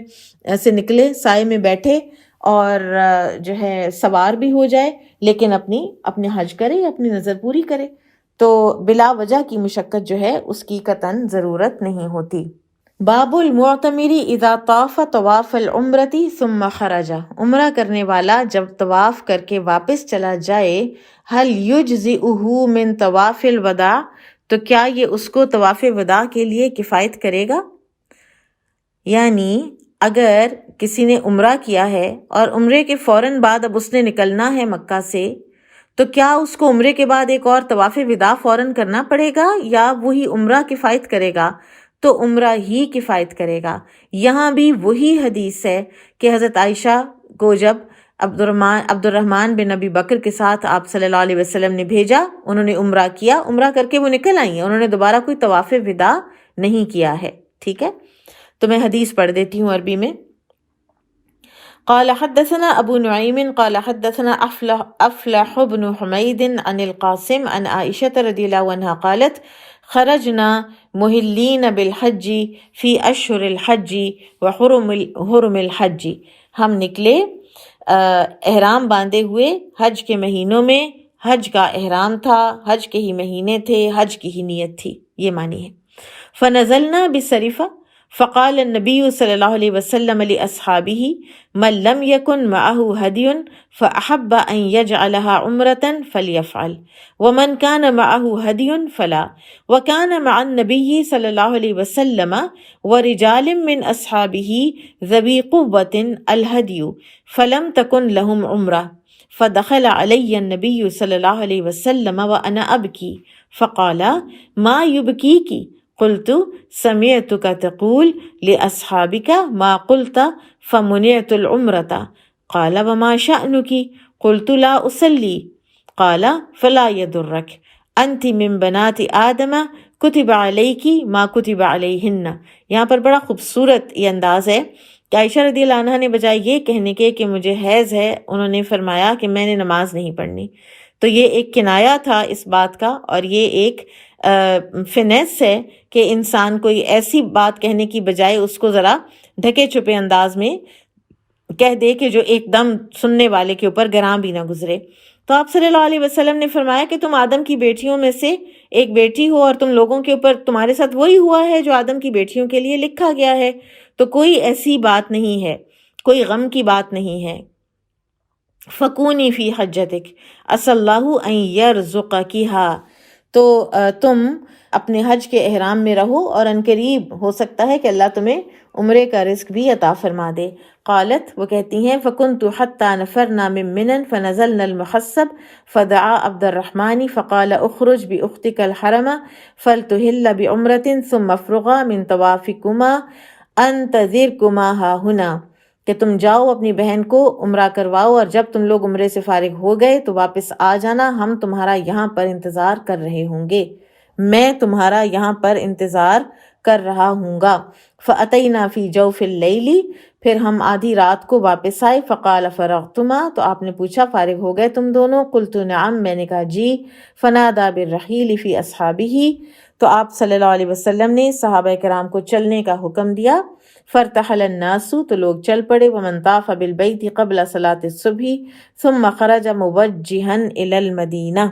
سے نکلے، سائے میں بیٹھے اور جو ہے سوار بھی ہو جائے، لیکن اپنے حج کرے، اپنی نظر پوری کرے. تو بلا وجہ کی مشقت جو ہے اس کی قطعاً ضرورت نہیں ہوتی. باب المعتمر اذا طاف طواف العمرۃ ثم خرج، عمرہ کرنے والا جب طواف کر کے واپس چلا جائے، هل یجزئہ من طواف الوداع، تو کیا یہ اس کو طواف وداع کے لیے کفایت کرے گا؟ یعنی اگر کسی نے عمرہ کیا ہے اور عمرے کے فوراً بعد اب اس نے نکلنا ہے مکہ سے، تو کیا اس کو عمرے کے بعد ایک اور طواف وداع فوراً کرنا پڑے گا یا وہی عمرہ کفایت کرے گا؟ تو عمرہ ہی کفایت کرے گا. یہاں بھی وہی حدیث ہے کہ حضرت عائشہ کو جب عبد الرحمن بن ابی بکر کے ساتھ آپ صلی اللہ علیہ وسلم نے بھیجا، انہوں نے عمرہ کیا، عمرہ کر کے وہ نکل آئی ہیں، انہوں نے دوبارہ کوئی طواف وداع نہیں کیا ہے. ٹھیک ہے، تو میں حدیث پڑھ دیتی ہوں عربی میں. قال حدثنا ابو نعیم قال حدثنا افلح بن حمید عن القاسم عن عائشة رضی اللہ عنہا قالت خرجنا مہلین بالحج فی اشہر الحج وحرم الحج، ہم نکلے احرام باندھے ہوئے حج کے مہینوں میں، حج کا احرام تھا، حج کے ہی مہینے تھے، حج کی ہی نیت تھی، یہ معنی ہے. فنزلنا بسریفہ فقال النبی صلی اللہ علیہ وسلم لأصحابہ من لم يكن معه هدي فأحب أن يجعلها عمرة فليفعل ومن كان معه هدي فلا. وكان مع النبي صلى الله عليه وسلم ورجال من أصحابه ذوي قوة الهدي فلم تكن لهم عمرة. فدخل علي النبي صلى الله عليه وسلم وأنا أبكي فقال ما يبكيك؟ قلت سمعتك تقول لأصحابك ما قلت فمنعت العمرة. قال وما شأنك؟ قلت لا أصلي. قال فلا يضرك، أنت من بنات آدم كتب عليك ما كتب عليهن. یہاں پر بڑا خوبصورت یہ انداز ہے کہ عائشہ رضی اللہ عنہا نے بجائے یہ کہنے کے کہ مجھے حیض ہے، انہوں نے فرمایا کہ میں نے نماز نہیں پڑھنی. تو یہ ایک کنایا تھا اس بات کا، اور یہ ایک فنیس ہے کہ انسان کوئی ایسی بات کہنے کی بجائے اس کو ذرا ڈھکے چھپے انداز میں کہہ دے کہ جو ایک دم سننے والے کے اوپر گراں بھی نہ گزرے. تو آپ صلی اللہ علیہ وسلم نے فرمایا کہ تم آدم کی بیٹیوں میں سے ایک بیٹی ہو، اور تم لوگوں کے اوپر تمہارے ساتھ وہی ہوا ہے جو آدم کی بیٹیوں کے لیے لکھا گیا ہے. تو کوئی ایسی بات نہیں ہے، کوئی غم کی بات نہیں ہے. فکونی فی حجتک عسى اللہ ان یرزقکھا، تو تم اپنے حج کے احرام میں رہو اور عنقریب ہو سکتا ہے کہ اللہ تمہیں عمرے کا رزق بھی عطا فرما دے. قالت، وہ کہتی ہیں فکنت حتی نفرنا من منن فنزلنا المحصب فدعا عبد الرحمن فقال اخرج باختك الحرم فلتهل بعمرة ثم افرغا من طوافكما انتظركما ها هنا، کہ تم جاؤ اپنی بہن کو عمرہ کرواؤ اور جب تم لوگ عمرے سے فارغ ہو گئے تو واپس آ جانا، ہم تمہارا یہاں پر انتظار کر رہے ہوں گے، میں تمہارا یہاں پر انتظار کر رہا ہوں گا. فأتینا فی جوف اللیل، پھر ہم آدھی رات کو واپس آئے. فقال فرغتما، تو آپ نے پوچھا فارغ ہو گئے تم دونوں؟ قلت نعم، میں نے کہا جی. فنادى بالرحیل فی اصحابہ، تو آپ صلی اللہ علیہ وسلم نے صحابہ کرام کو چلنے کا حکم دیا. فارتحل الناس، تو لوگ چل پڑے. ومن طاف بالبیت قبل صلاة الصبح ثم خرج موجہا الی المدینہ،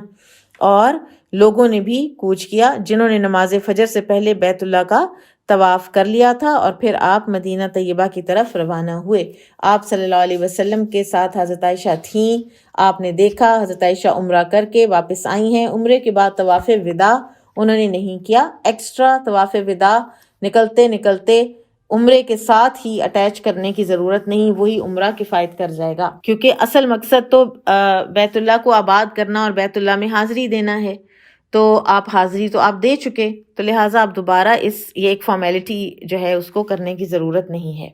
اور لوگوں نے بھی کوچ کیا جنہوں نے نماز فجر سے پہلے بیت اللہ کا طواف کر لیا تھا، اور پھر آپ مدینہ طیبہ کی طرف روانہ ہوئے. آپ صلی اللہ علیہ وسلم کے ساتھ حضرت عائشہ تھیں. آپ نے دیکھا حضرت عائشہ عمرہ کر کے واپس آئی ہیں. عمرے کے بعد طواف وداع انہوں نے نہیں کیا. ایکسٹرا طواف وداع نکلتے نکلتے عمرے کے ساتھ ہی اٹیچ کرنے کی ضرورت نہیں، وہی عمرہ کفایت کر جائے گا، کیونکہ اصل مقصد تو بیت اللہ کو آباد کرنا اور بیت اللہ میں حاضری دینا ہے. تو آپ حاضری تو آپ دے چکے، تو لہٰذا آپ دوبارہ یہ ایک فارمیلٹی جو ہے اس کو کرنے کی ضرورت نہیں ہے.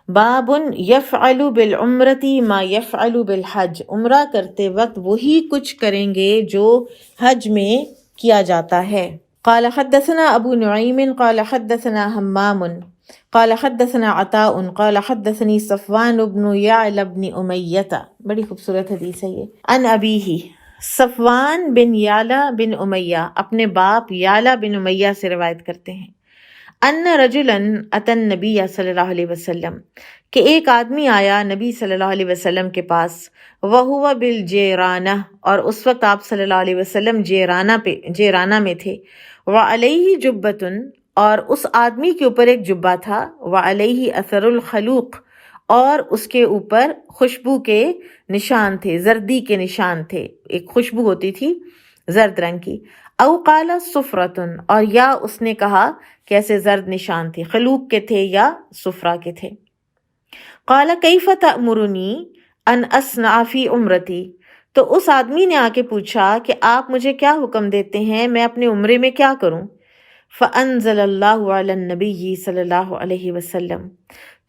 باب یفعل بالعمرۃ ما یفعل بالحج، عمرہ کرتے وقت وہی کچھ کریں گے جو حج میں کیا جاتا ہے. قال حدثنا ابو نعیم قال حدثنا حمام قال حدثنا عطاء قال حدثني صفوان بن يعلى بن امیہ، بڑی خوبصورت حدیث ہے یہ. عن ابیہ، صفوان بن یالا بن امیہ اپنے باپ یالا بن امیہ سے روایت کرتے ہیں، ان رجلاً اتن نبی صلی اللہ علیہ وسلم، کہ ایک آدمی آیا نبی صلی اللہ علیہ وسلم کے پاس، وہو بالجیرانہ، اور اس وقت آپ صلی اللہ علیہ وسلم جیرانہ میں تھے، وعلیہ جبتن، اور اس آدمی کے اوپر ایک جبہ تھا، وعلیہ اثر الخلوق، اور اس کے اوپر خوشبو کے نشان تھے، زردی کے نشان تھے، ایک خوشبو ہوتی تھی زرد رنگ کی، او قال صفرتن، اور یا اس نے کہا کہ ایسے زرد نشان تھے، خلوق کے تھے یا صفرا کے تھے۔ قال کیف تأمرنی ان اصنع فی عمرتی، تو اس آدمی نے آ کے پوچھا کہ آپ مجھے کیا حکم دیتے ہیں، میں اپنے عمرے میں کیا کروں؟ فانزل اللہ علی النبی صلی اللہ علیہ وسلم،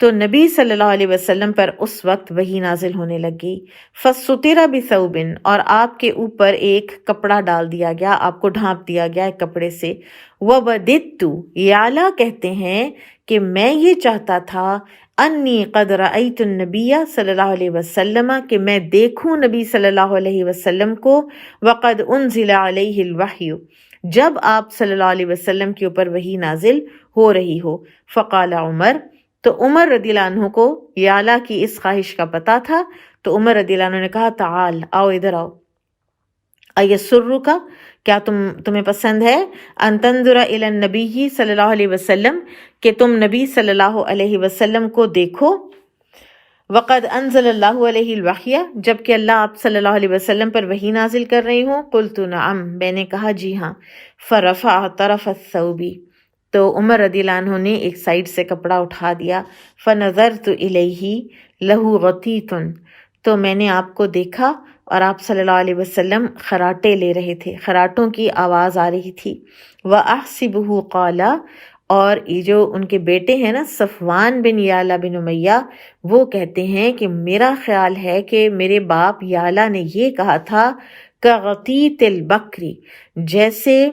تو نبی صلی اللہ علیہ وسلم پر اس وقت وحی نازل ہونے لگی، فَسُتِرَ بِثَوْبٍ، اور آپ کے اوپر ایک کپڑا ڈال دیا گیا، آپ کو ڈھانپ دیا گیا ایک کپڑے سے، وَوَدِدْتُ، یعلا کہتے ہیں کہ میں یہ چاہتا تھا، انی قد رأیت النبی صلی اللہ علیہ وسلم، کہ میں دیکھوں نبی صلی اللہ علیہ وسلم کو، وقد انزل علیہ الوحی، جب آپ صلی اللہ علیہ وسلم کے اوپر وحی نازل ہو رہی ہو۔ فقال عمر، تو عمر رضی اللہ عنہ کو یالا کی اس خواہش کا پتہ تھا، تو عمر رضی اللہ عنہ نے کہا تعال، آؤ ادھر آؤ، ایسرک، کیا تمہیں پسند ہے، ان تنظر الی النبی صلی اللہ علیہ وسلم، کہ تم نبی صلی اللہ علیہ وسلم کو دیکھو، وقد انزل اللہ علیہ الوحی، جبکہ اللہ آپ صلی اللہ علیہ وسلم پر وحی نازل کر رہی ہوں، قلت نعم، میں نے کہا جی ہاں، فرفع طرف الثوب، تو عمر رضی اللہ عنہ نے ایک سائڈ سے کپڑا اٹھا دیا، فنظرت الیہ لہ غطیۃ، تو میں نے آپ کو دیکھا اور آپ صلی اللہ علیہ وسلم خراٹے لے رہے تھے، خراٹوں کی آواز آ رہی تھی، وَأَحْسِبُهُ قَالَ، اور یہ جو ان کے بیٹے ہیں نا صفوان بن یالا بن امیہ، وہ کہتے ہیں کہ میرا خیال ہے کہ میرے باپ یالا نے یہ کہا تھا کغطیت البکری، جیسے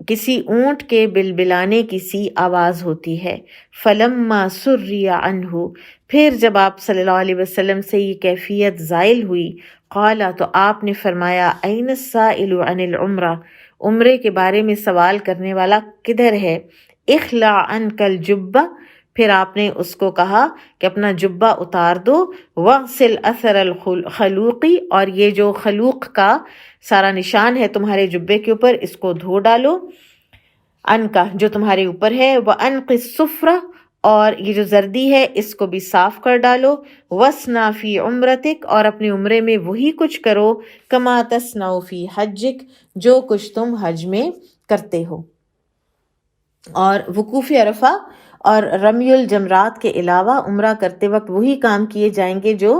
کسی اونٹ کے بلبلانے کی سی آواز ہوتی ہے، فلما سری عنہ، پھر جب آپ صلی اللہ علیہ وسلم سے یہ کیفیت زائل ہوئی، قال، تو آپ نے فرمایا این السائل عن العمرہ، عمرے کے بارے میں سوال کرنے والا کدھر ہے، اخلع عنک الجبہ، پھر آپ نے اس کو کہا کہ اپنا جبہ اتار دو، واغسل اثر الخلوقی، اور یہ جو خلوق کا سارا نشان ہے تمہارے جبے کے اوپر اس کو دھو ڈالو، ان کا جو تمہارے اوپر ہے، وانق الصفرہ، اور یہ جو زردی ہے اس کو بھی صاف کر ڈالو، وصنع فی عمرتک، اور اپنے عمرے میں وہی کچھ کرو، کما تصنع فی حجک، جو کچھ تم حج میں کرتے ہو۔ اور وقوف عرفہ اور رمی الجمرات کے علاوہ عمرہ کرتے وقت وہی کام کیے جائیں گے جو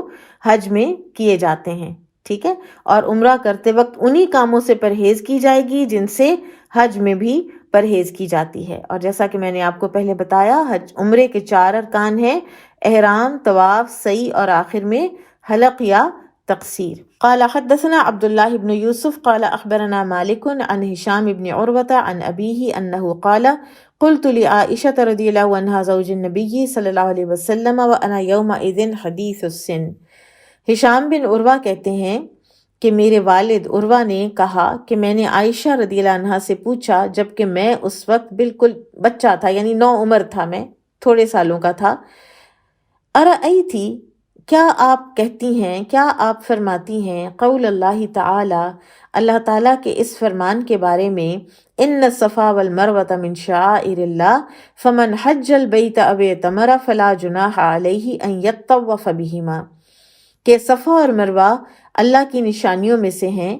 حج میں کیے جاتے ہیں، ٹھیک ہے، اور عمرہ کرتے وقت انہی کاموں سے پرہیز کی جائے گی جن سے حج میں بھی پرہیز کی جاتی ہے۔ اور جیسا کہ میں نے آپ کو پہلے بتایا، حج عمرے کے 4 ارکان ہیں، احرام، طواف، سعی، اور آخر میں حلق یا تقصیر۔ قال حدثنا عبد الله بن يوسف قال اخبرنا مالك عن هشام بن عروة عن ابيه انه قال قلت لعائشة رضي الله عنها زوج النبي صلى الله عليه وسلم وانا يومئذ حديث السن، ہشام بن عروہ کہتے ہیں کہ میرے والد عروہ نے کہا کہ میں نے عائشہ رضی اللہ عنہا سے پوچھا جبکہ میں اس وقت بالکل بچہ تھا، یعنی نو عمر تھا، میں تھوڑے سالوں کا تھا، ارأیتی، کیا آپ کہتی ہیں، کیا آپ فرماتی ہیں، قول اللہ تعالی، اللہ تعالیٰ کے اس فرمان کے بارے میں، ان الصفا والمروۃ من شعائر اللہ فمن حج البیت او اعتمر فلا جناح علیہ ان یطوف بہما، کہ صفا اور مروہ اللہ کی نشانیوں میں سے ہیں،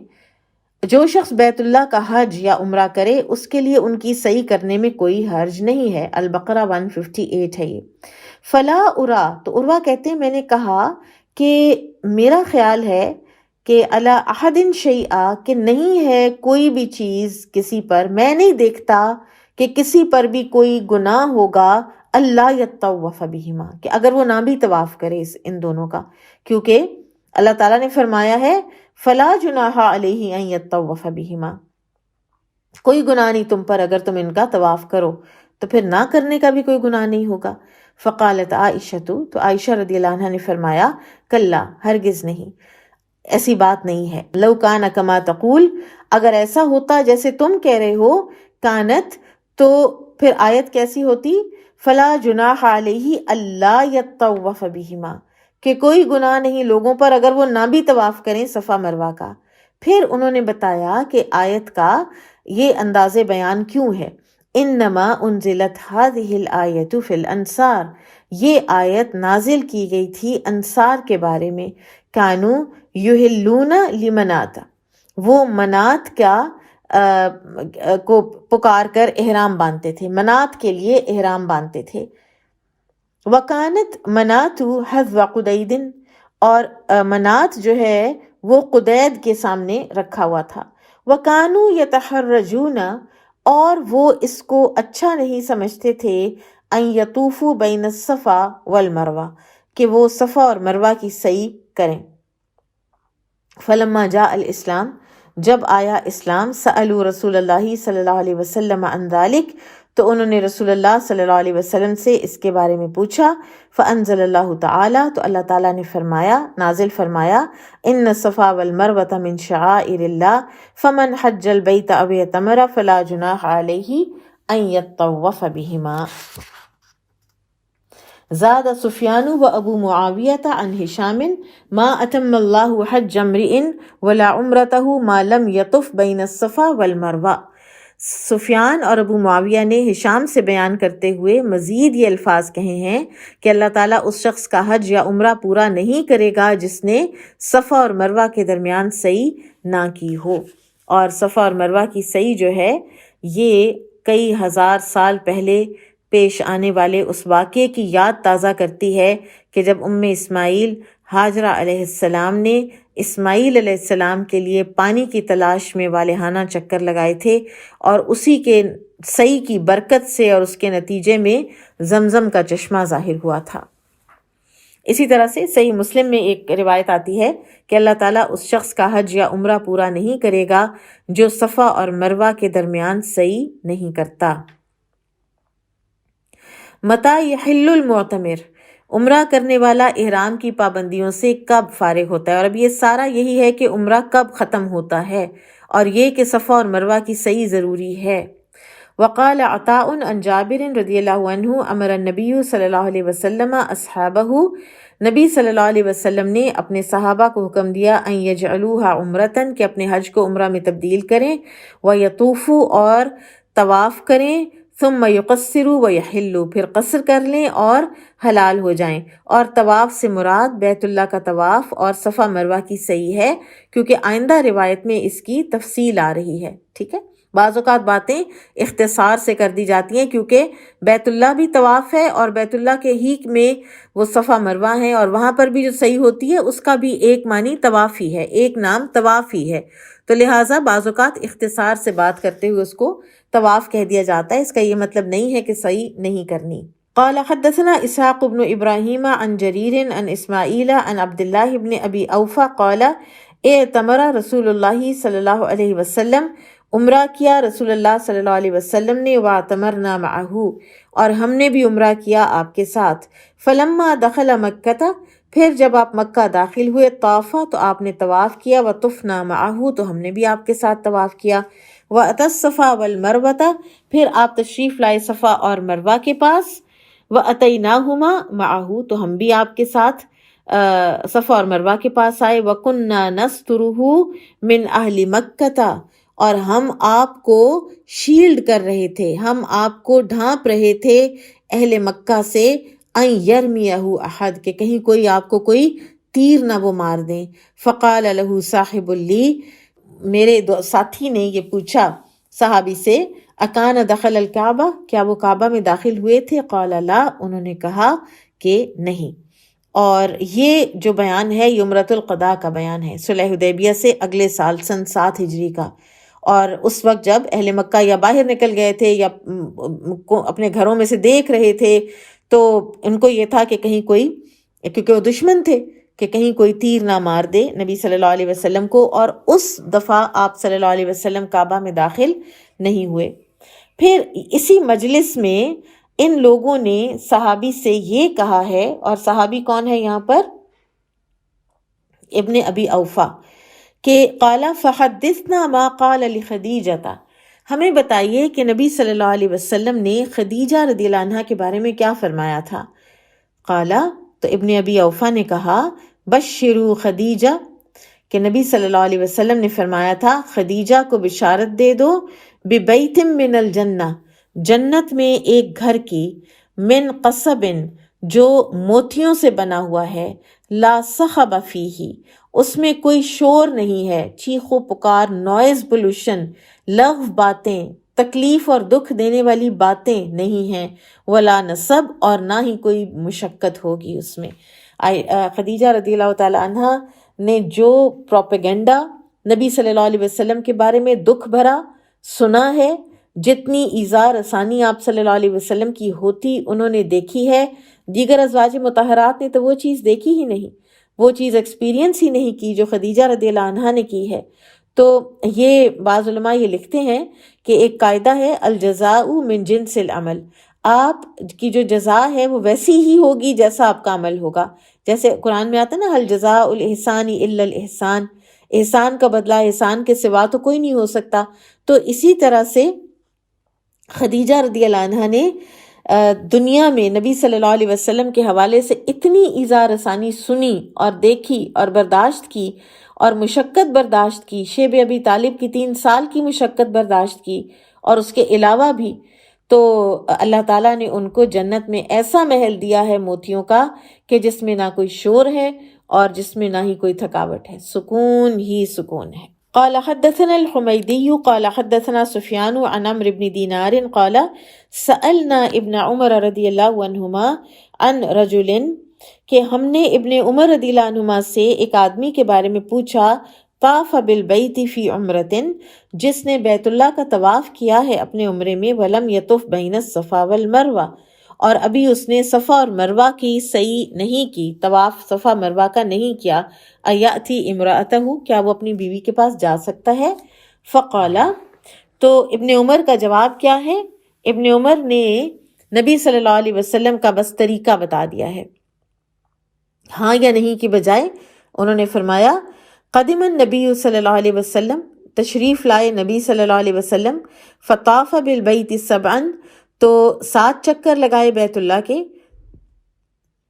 جو شخص بیت اللہ کا حج یا عمرہ کرے اس کے لیے ان کی صحیح کرنے میں کوئی حرج نہیں ہے۔ البقرہ 158 ہے یہ۔ فلا ارا، تو عروہ کہتے ہیں میں نے کہا کہ میرا خیال ہے کہ علی احد شیئا، کہ نہیں ہے کوئی بھی چیز کسی پر، میں نہیں دیکھتا کہ کسی پر بھی کوئی گناہ ہوگا، اللہ یطوف بہما، کہ اگر وہ نہ بھی طواف کرے ان دونوں کا، کیونکہ اللہ تعالیٰ نے فرمایا ہے فلا جناح علیہ ان یطوف بہما، کوئی گناہ نہیں تم پر اگر تم ان کا طواف کرو، تو پھر نہ کرنے کا بھی کوئی گناہ نہیں ہوگا۔ فقالت عائشہ، تو عائشہ رضی اللہ عنہ نے فرمایا کلا، ہرگز نہیں، ایسی بات نہیں ہے. لو کان کما تقول، اگر ایسا ہوتا جیسے تم کہہ رہے ہو، کانت، تو پھر آیت کیسی ہوتی؟ فلا جناح علیہ اللہ یطوف بہما، کہ کوئی گناہ نہیں لوگوں پر اگر وہ نہ بھی طواف کریں صفا مروہ کا. پھر انہوں نے بتایا کہ آیت کا یہ انداز بیان کیوں ہے. انما انزلت هذه الآیۃ فی الانصار، یہ آیت نازل کی گئی تھی انصار کے بارے میں. کانو یحلون لمنات، وہ منات کا کو پکار کر احرام باندھتے تھے، منات کے لیے احرام باندھتے تھے. وکانت منات حذو قدید، اور منات جو ہے وہ قدید کے سامنے رکھا ہوا تھا. وکانو یتحرجون، اور وہ اس کو اچھا نہیں سمجھتے تھے، ان یطوفوا بین الصفا والمروہ، کہ وہ صفا اور مروہ کی سعی کریں. فلما جاء الاسلام، جب آیا اسلام، سألوا رسول اللہ صلی اللہ علیہ وسلم عن ذلک، تو انہوں نے رسول اللہ صلی اللہ علیہ وسلم سے اس کے بارے میں پوچھا. فانزل اللہ تعالی، تو اللہ تعالیٰ نے فرمایا، نازل فرمایا، ان الصفا والمروہ من شعائر اللہ فمن حج البیت او اعتمر فلا جناح علیہ ان یطوف بہما. زاد سفیان و ابو معاویہ عن ہشام ما اتم اللہ حج امرئ ولا عمرتہ ما لم یطف بین الصفا والمروہ. سفیان اور ابو معاویہ نے ہشام سے بیان کرتے ہوئے مزید یہ الفاظ کہے ہیں کہ اللہ تعالیٰ اس شخص کا حج یا عمرہ پورا نہیں کرے گا جس نے صفا اور مروہ کے درمیان سعی نہ کی ہو. اور صفا اور مروہ کی سعی جو ہے یہ کئی ہزار سال پہلے پیش آنے والے اس واقعے کی یاد تازہ کرتی ہے کہ جب اسماعیل ہاجرہ علیہ السلام نے اسماعیل علیہ السلام کے لیے پانی کی تلاش میں والہانہ چکر لگائے تھے، اور اسی کے سعی کی برکت سے اور اس کے نتیجے میں زمزم کا چشمہ ظاہر ہوا تھا. اسی طرح سے صحیح مسلم میں ایک روایت آتی ہے کہ اللہ تعالیٰ اس شخص کا حج یا عمرہ پورا نہیں کرے گا جو صفا اور مروہ کے درمیان سعی نہیں کرتا. متی یحل المعتمر، عمرہ کرنے والا احرام کی پابندیوں سے کب فارغ ہوتا ہے. اور اب یہ سارا یہی ہے کہ عمرہ کب ختم ہوتا ہے، اور یہ کہ صفا اور مروہ کی سعی ضروری ہے. وقال عطاء عن جابر رضی اللہ عنہ امر النبی صلی اللہ علیہ وسلم اصحابہ، نبی صلی اللہ علیہ وسلم نے اپنے صحابہ کو حکم دیا ان یجعلوها عمرتن، کہ اپنے حج کو عمرہ میں تبدیل کریں، ویطوفوا، اور طواف کریں، ثم یقصروا ویحلوا، پھر قصر کر لیں اور حلال ہو جائیں. اور طواف سے مراد بیت اللہ کا طواف اور صفا مروہ کی سعی ہے، کیونکہ آئندہ روایت میں اس کی تفصیل آ رہی ہے. ٹھیک ہے، بعض اوقات باتیں اختصار سے کر دی جاتی ہیں کیونکہ بیت اللہ بھی طواف ہے اور بیت اللہ کے ہی میں وہ صفا مروہ ہیں، اور وہاں پر بھی جو سعی ہوتی ہے اس کا بھی ایک معنی طواف ہی ہے، ایک نام طواف ہی ہے. تو لہٰذا بعض اوقات اختصار سے بات کرتے ہوئے اس کو طواف کہہ دیا جاتا ہے، اس کا یہ مطلب نہیں ہے کہ سعی نہیں کرنی. قال حدثنا اسحاق بن ابراہیم عن جریر عن اسماعیل عن عبد اللہ بن ابی اوفا قال اعتمر رسول اللہ صلی اللہ علیہ وسلم، عمرہ کیا رسول اللہ صلی اللہ علیہ وسلم نے، واعتمرنا معہ، اور ہم نے بھی عمرہ کیا آپ کے ساتھ. فلما دخل مکہ، پھر جب آپ مکہ داخل ہوئے، طافا، تو آپ نے طواف کیا، وطفنا معہ، تو ہم نے بھی آپ کے ساتھ طواف کیا. وَأَتَى الصَّفَا وَالْمَرْوَةَ، پھر آپ تشریف لائے صفا اور مروہ کے پاس. وَأَتَيْنَاهُمَا مَعَهُ، تو ہم بھی آپ کے ساتھ صفا اور مروہ کے پاس آئے. وَكُنَّا نَسْتُرُهُ مِنْ أَهْلِ مَكَّةَ، اور ہم آپ کو شیلڈ کر رہے تھے، ہم آپ کو ڈھانپ رہے تھے اہل مکہ سے، ان یرمیہ احد، کہ کہیں کوئی آپ کو کوئی تیر نہ وہ مار دیں. فقال له صاحب لی، میرے ساتھی نے یہ پوچھا صحابی سے، اکان دخل الکعبہ، کیا وہ کعبہ میں داخل ہوئے تھے؟ قال لا، انہوں نے کہا کہ نہیں. اور یہ جو بیان ہے یہ عمرۃ القضاء کا بیان ہے، صلح حدیبیہ سے اگلے سال سن 7 ہجری کا. اور اس وقت جب اہل مکہ یا باہر نکل گئے تھے یا اپنے گھروں میں سے دیکھ رہے تھے، تو ان کو یہ تھا کہ کہیں کوئی، کیونکہ وہ دشمن تھے، کہ کہیں کوئی تیر نہ مار دے نبی صلی اللہ علیہ وسلم کو. اور اس دفعہ آپ صلی اللہ علیہ وسلم کعبہ میں داخل نہیں ہوئے. پھر اسی مجلس میں ان لوگوں نے صحابی سے یہ کہا ہے، اور صحابی کون ہے یہاں پر؟ ابن ابی اوفا کہ قال فحدثنا ما قال لخدیجہ، ہمیں بتائیے کہ نبی صلی اللہ علیہ وسلم نے خدیجہ رضی اللہ عنہا کے بارے میں کیا فرمایا تھا۔ قال، تو ابن ابی اوفا نے کہا بشروا خدیجہ، کہ نبی صلی اللہ علیہ وسلم نے فرمایا تھا خدیجہ کو بشارت دے دو ببیت من الجنہ، جنت میں ایک گھر کی، من قصب، جو موتیوں سے بنا ہوا ہے، لا صخب فیہ، اس میں کوئی شور نہیں ہے، چیخ و پکار، نوائز پولوشن، لغو باتیں، تکلیف اور دکھ دینے والی باتیں نہیں ہیں، ولا نصب، اور نہ ہی کوئی مشقت ہوگی اس میں۔ خدیجہ رضی اللہ تعالی عنہ نے جو پروپیگنڈا نبی صلی اللہ علیہ وسلم کے بارے میں دکھ بھرا سنا ہے، جتنی ایذا رسانی آپ صلی اللہ علیہ وسلم کی ہوتی انہوں نے دیکھی ہے، دیگر ازواج مطہرات نے تو وہ چیز دیکھی ہی نہیں، وہ چیز ایکسپیرینس ہی نہیں کی جو خدیجہ رضی اللہ عنہا نے کی ہے۔ تو یہ بعض علماء یہ لکھتے ہیں کہ ایک قاعدہ ہے الجزاء من جنس العمل، آپ کی جو جزا ہے وہ ویسی ہی ہوگی جیسا آپ کا عمل ہوگا۔ جیسے قرآن میں آتا ہے نا حل جزاء الاحسان الا الاحسان، احسان کا بدلہ احسان کے سوا تو کوئی نہیں ہو سکتا۔ تو اسی طرح سے خدیجہ رضی اللہ عنہا نے دنیا میں نبی صلی اللہ علیہ وسلم کے حوالے سے اتنی ایذا رسانی سنی اور دیکھی اور برداشت کی اور مشقت برداشت کی، شیب ابی طالب کی 3 سال کی مشقت برداشت کی، اور اس کے علاوہ بھی تو اللہ تعالیٰ نے ان کو جنت میں ایسا محل دیا ہے موتیوں کا کہ جس میں نہ کوئی شور ہے اور جس میں نہ ہی کوئی تھکاوٹ ہے، سکون ہی سکون ہے۔ قال حدثنا الحمیدی قال حدثنا سفیان عن عمرو بن دینار قال سألنا ابن عمر رضی اللہ عنہما عن رجل، کہ ہم نے ابن عمر رضی اللہ عنہما سے ایک آدمی کے بارے میں پوچھا، طاف بالبیت فی عمرۃ، جس نے بیت اللہ کا طواف کیا ہے اپنے عمرے میں، ولم یطف بین الصفا والمروہ، اور ابھی اس نے صفا اور مروہ کی سعی نہیں کی، طواف صفا مروہ کا نہیں کیا، ایاتی امرأتہ، کیا وہ اپنی بیوی کے پاس جا سکتا ہے؟ فقال، تو ابن عمر کا جواب کیا ہے؟ ابن عمر نے نبی صلی اللہ علیہ وسلم کا بس طریقہ بتا دیا ہے، ہاں یا نہیں کی بجائے انہوں نے فرمایا قدم النبی صلی اللہ علیہ وسلم، تشریف لائے نبی صلی اللہ علیہ وسلم، فطاف بالبیت سبعا، تو 7 چکر لگائے بیت اللہ کے،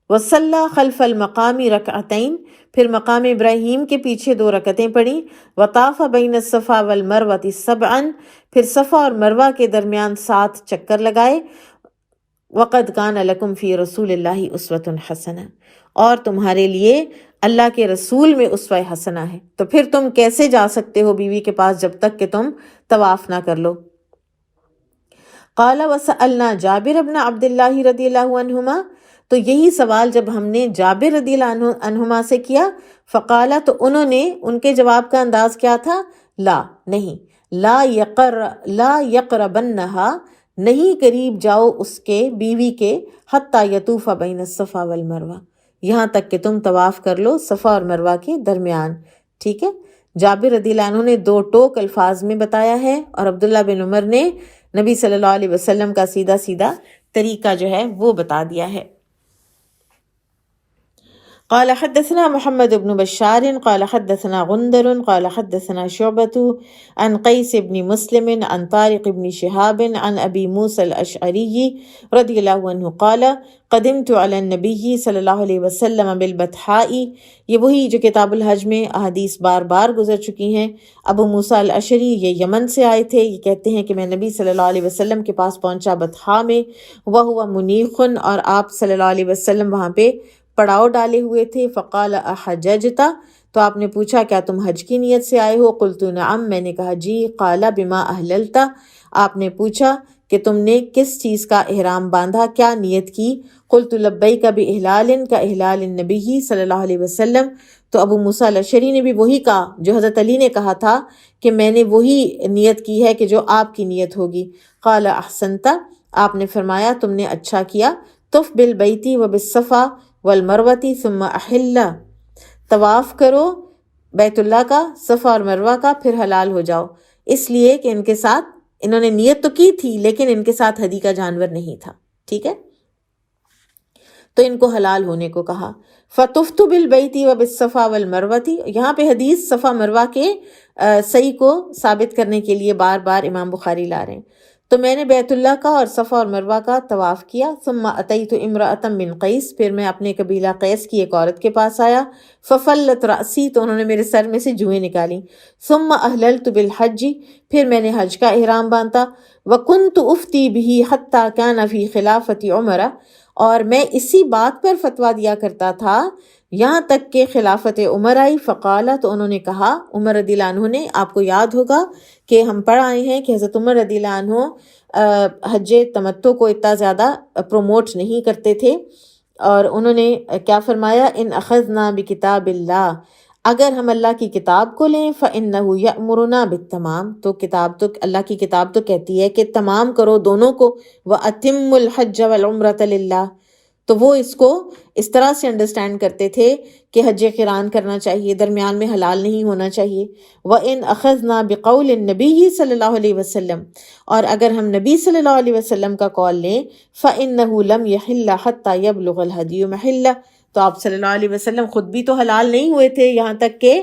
وصلی خلف المقام رکعتین، پھر مقام ابراہیم کے پیچھے 2 رکعتیں پڑھیں، وطاف بین الصفا والمروہ سبعا، پھر صفا اور مروہ کے درمیان 7 چکر لگائے، وقد کان لکم فی رسول اللہ اسوۃ حسنہ، اور تمہارے لیے اللہ کے رسول میں اسوہ حسنہ ہے، تو پھر تم کیسے جا سکتے ہو بیوی کے پاس جب تک کہ تم طواف نہ کر لو؟ قال وسألنا جابر بن عبد اللہ رضی اللہ عنہما، تو یہی سوال جب ہم نے جابر رضی اللہ عنہما سے کیا، فقال، تو انہوں نے، ان کے جواب کا انداز کیا تھا؟ لا، نہیں، لا یقربنہا، نہیں قریب جاؤ اس کے، بیوی کے، حتی یطوف بین الصفا والمروہ، یہاں تک کہ تم طواف کر لو صفا اور مروہ کے درمیان۔ ٹھیک ہے، جابر رضی اللہ عنہ نے 2 ٹوک الفاظ میں بتایا ہے، اور عبداللہ بن عمر نے نبی صلی اللہ علیہ وسلم کا سیدھا سیدھا طریقہ جو ہے وہ بتا دیا ہے۔ قال حدثنا محمد بن بشار قال حدثنا غندر قال حدثنا شعبة عن قیس بن مسلم عن طارق بن شہاب عن ابی موسیٰ الاشعری رضی اللہ عنہ قال قدمت علی النبی صلی اللہ علیہ وسلم بالبطحاء، یہ وہی جو کتاب الحج میں احادیث بار بار گزر چکی ہیں۔ ابو موسیٰ الاشعری یہ یمن سے آئے تھے، یہ کہتے ہیں کہ میں نبی صلی اللہ علیہ وسلم کے پاس پہنچا بطحاء میں، وہو منیخ، اور آپ صلی اللہ علیہ وسلم وہاں پہ پڑاؤ ڈالے ہوئے تھے۔ فقال احججت، تو آپ نے پوچھا کیا تم حج کی نیت سے آئے ہو؟ قلت نعم، میں نے کہا جی۔ قال بما احللت، آپ نے پوچھا کہ تم نے کس چیز کا احرام باندھا، کیا نیت کی؟ قلت لبیک باحلال کا احلال النبی صلی اللہ علیہ وسلم، تو ابو موسیٰ الاشعری نے بھی وہی کہا جو حضرت علی نے کہا تھا کہ میں نے وہی نیت کی ہے کہ جو آپ کی نیت ہوگی۔ قال احسنت، آپ نے فرمایا تم نے اچھا کیا۔ طف بالبیت وبالصفا والمروہ ثم احل، طواف کرو بیت اللہ کا، صفا اور مروہ کا، پھر حلال ہو جاؤ، اس لیے کہ ان کے ساتھ، انہوں نے نیت تو کی تھی لیکن ان کے ساتھ ہدی کا جانور نہیں تھا۔ ٹھیک ہے، تو ان کو حلال ہونے کو کہا. فطفت بالبیت وبالصفا والمروہ، یہاں پہ حدیث صفا مروہ کے صحیح کو ثابت کرنے کے لیے بار بار امام بخاری لا رہے ہیں. تو میں نے بیت اللہ کا اور صفا اور مروہ کا طواف کیا. ثم اتیت امرأة من قیس، پھر میں اپنے قبیلہ قیس کی ایک عورت کے پاس آیا. ففلت رأسی، تو انہوں نے میرے سر میں سے جوئیں نکالی. ثم احللت بالحج، پھر میں نے حج کا احرام باندھا. وکنت افتی به حتی کان فی خلافت عمر، اور میں اسی بات پر فتویٰ دیا کرتا تھا یہاں تک کہ خلافت عمر آئی. فقال، تو انہوں نے کہا، عمر رضی اللہ عنہ نے، آپ کو یاد ہوگا کہ ہم پڑھ آئے ہیں کہ حضرت عمر رضی اللہ عنہ حج تمتع کو اتنا زیادہ پروموٹ نہیں کرتے تھے، اور انہوں نے کیا فرمایا، ان اخذنا بکتاب اللہ، اگر ہم اللہ کی کتاب کو لیں، فإنہ یأمرنا بالتمام، تو کتاب تو اللہ کی کتاب تو کہتی ہے کہ تمام کرو دونوں کو. وَأَتِمُّ الْحَجَّ وَالْعُمْرَةَ لِلَّهِ، تو وہ اس کو اس طرح سے انڈرسٹینڈ کرتے تھے کہ حج قران کرنا چاہیے، درمیان میں حلال نہیں ہونا چاہیے. وَإِنْ أَخَذْنَا بِقَوْلِ النَّبِيِّ صلی اللہ علیہ وسلم، اور اگر ہم نبی صلی اللہ علیہ وسلم کا قول لیں، فَإِنَّهُ لَمْ يَحِلَّ حَتَّى يَبْلُغَ الْهَدْيُ مَحِلَّهُ، تو آپ صلی اللہ علیہ وسلم خود بھی تو حلال نہیں ہوئے تھے یہاں تک کہ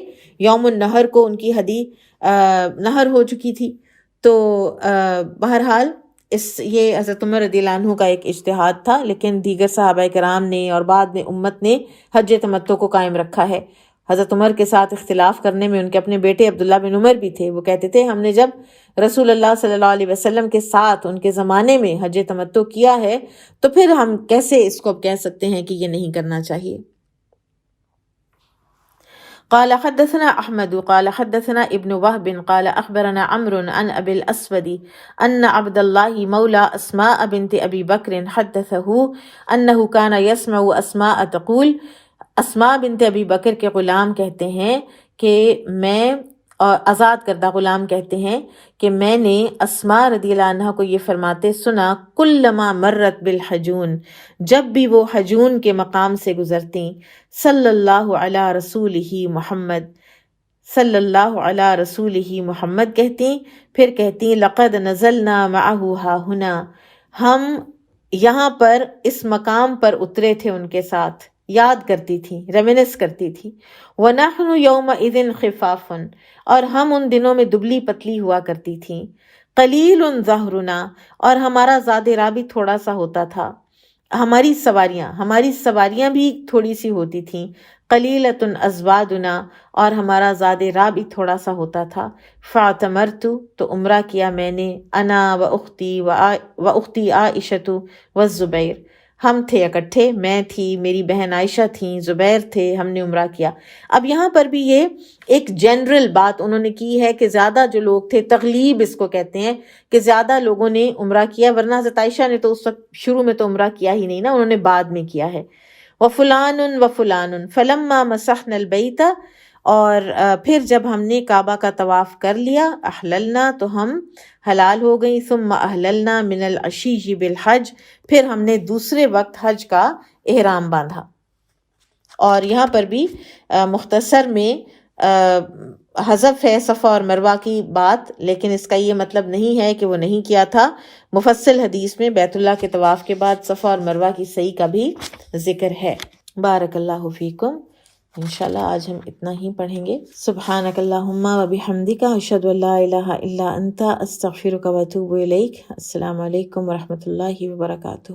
یوم النحر کو ان کی ہدی نہر ہو چکی تھی. تو بہرحال یہ حضرت عمر رضی اللہ عنہ کا ایک اجتہاد تھا، لیکن دیگر صحابہ کرام نے اور بعد میں امت نے حج تمتع کو قائم رکھا ہے. حضرت عمر کے ساتھ اختلاف کرنے میں ان کے اپنے بیٹے عبداللہ بن عمر بھی تھے. وہ کہتے تھے ہم نے جب رسول اللہ صلی اللہ علیہ وسلم کے ساتھ ان کے زمانے میں حج تمتع کیا ہے تو پھر ہم کیسے اس کو اب کہہ سکتے ہیں کہ یہ نہیں کرنا چاہیے. قال حدثنا احمد قال حدثنا ابن وهب قال اخبرنا عمرو عن ابي الاسود ان عبد الله مولى اسماء بنت ابي بكر حدثه انه كان يسمع اسماء تقول، اسماء بنت ابی بکر کے غلام کہتے ہیں کہ میں، اور آزاد کردہ غلام کہتے ہیں کہ میں نے اسماء رضی اللہ عنہ کو یہ فرماتے سنا، کلما مرت بالحجون، جب بھی وہ حجون کے مقام سے گزرتیں، صلی اللہ علی رسولہ محمد، صلی اللہ علی رسولہ محمد کہتی، پھر کہتی لقد نزلنا معہ ہا ہنا، ہم یہاں پر اس مقام پر اترے تھے ان کے ساتھ، یاد کرتی تھی، ریمینس کرتی تھی. وَنَحْنُ يَوْمَئِذٍ خِفَافٌ، اور ہم ان دنوں میں دبلی پتلی ہوا کرتی تھیں. قلیل ظہرنا، اور ہمارا زاد راہ بھی تھوڑا سا ہوتا تھا، ہماری سواریاں بھی تھوڑی سی ہوتی تھیں. قلیلۃ ازوادنا، اور ہمارا زاد راہ بھی تھوڑا سا ہوتا تھا. فاعتمرت، تو عمرہ کیا میں نے، انا و اختی عائشۃ والزبیر، ہم تھے اکٹھے، میں تھی، میری بہن عائشہ تھیں، زبیر تھے، ہم نے عمرہ کیا. اب یہاں پر بھی یہ ایک جنرل بات انہوں نے کی ہے کہ زیادہ جو لوگ تھے، تغلیب اس کو کہتے ہیں کہ زیادہ لوگوں نے عمرہ کیا، ورنہ حضرت عائشہ نے تو اس وقت شروع میں تو عمرہ کیا ہی نہیں نا، انہوں نے بعد میں کیا ہے. وفلان وفلان فلما مسحنا البیت، اور پھر جب ہم نے کعبہ کا طواف کر لیا، احللنا، تو ہم حلال ہو گئی. ثم احللنا من العشی بالحج، پھر ہم نے دوسرے وقت حج کا احرام باندھا. اور یہاں پر بھی مختصر میں حذف ہے صفا اور مروہ کی بات، لیکن اس کا یہ مطلب نہیں ہے کہ وہ نہیں کیا تھا. مفصل حدیث میں بیت اللہ کے طواف کے بعد صفا اور مروہ کی صحیح کا بھی ذکر ہے. بارک اللہ فیکم. انشاءاللہ آج ہم اتنا ہی پڑھیں گے. سبحانک اللہم و بحمدک، اشہد ان لا الہ الا انت، استغفرک و اتوب الیک. السلام علیکم و رحمۃ اللہ وبرکاتہ.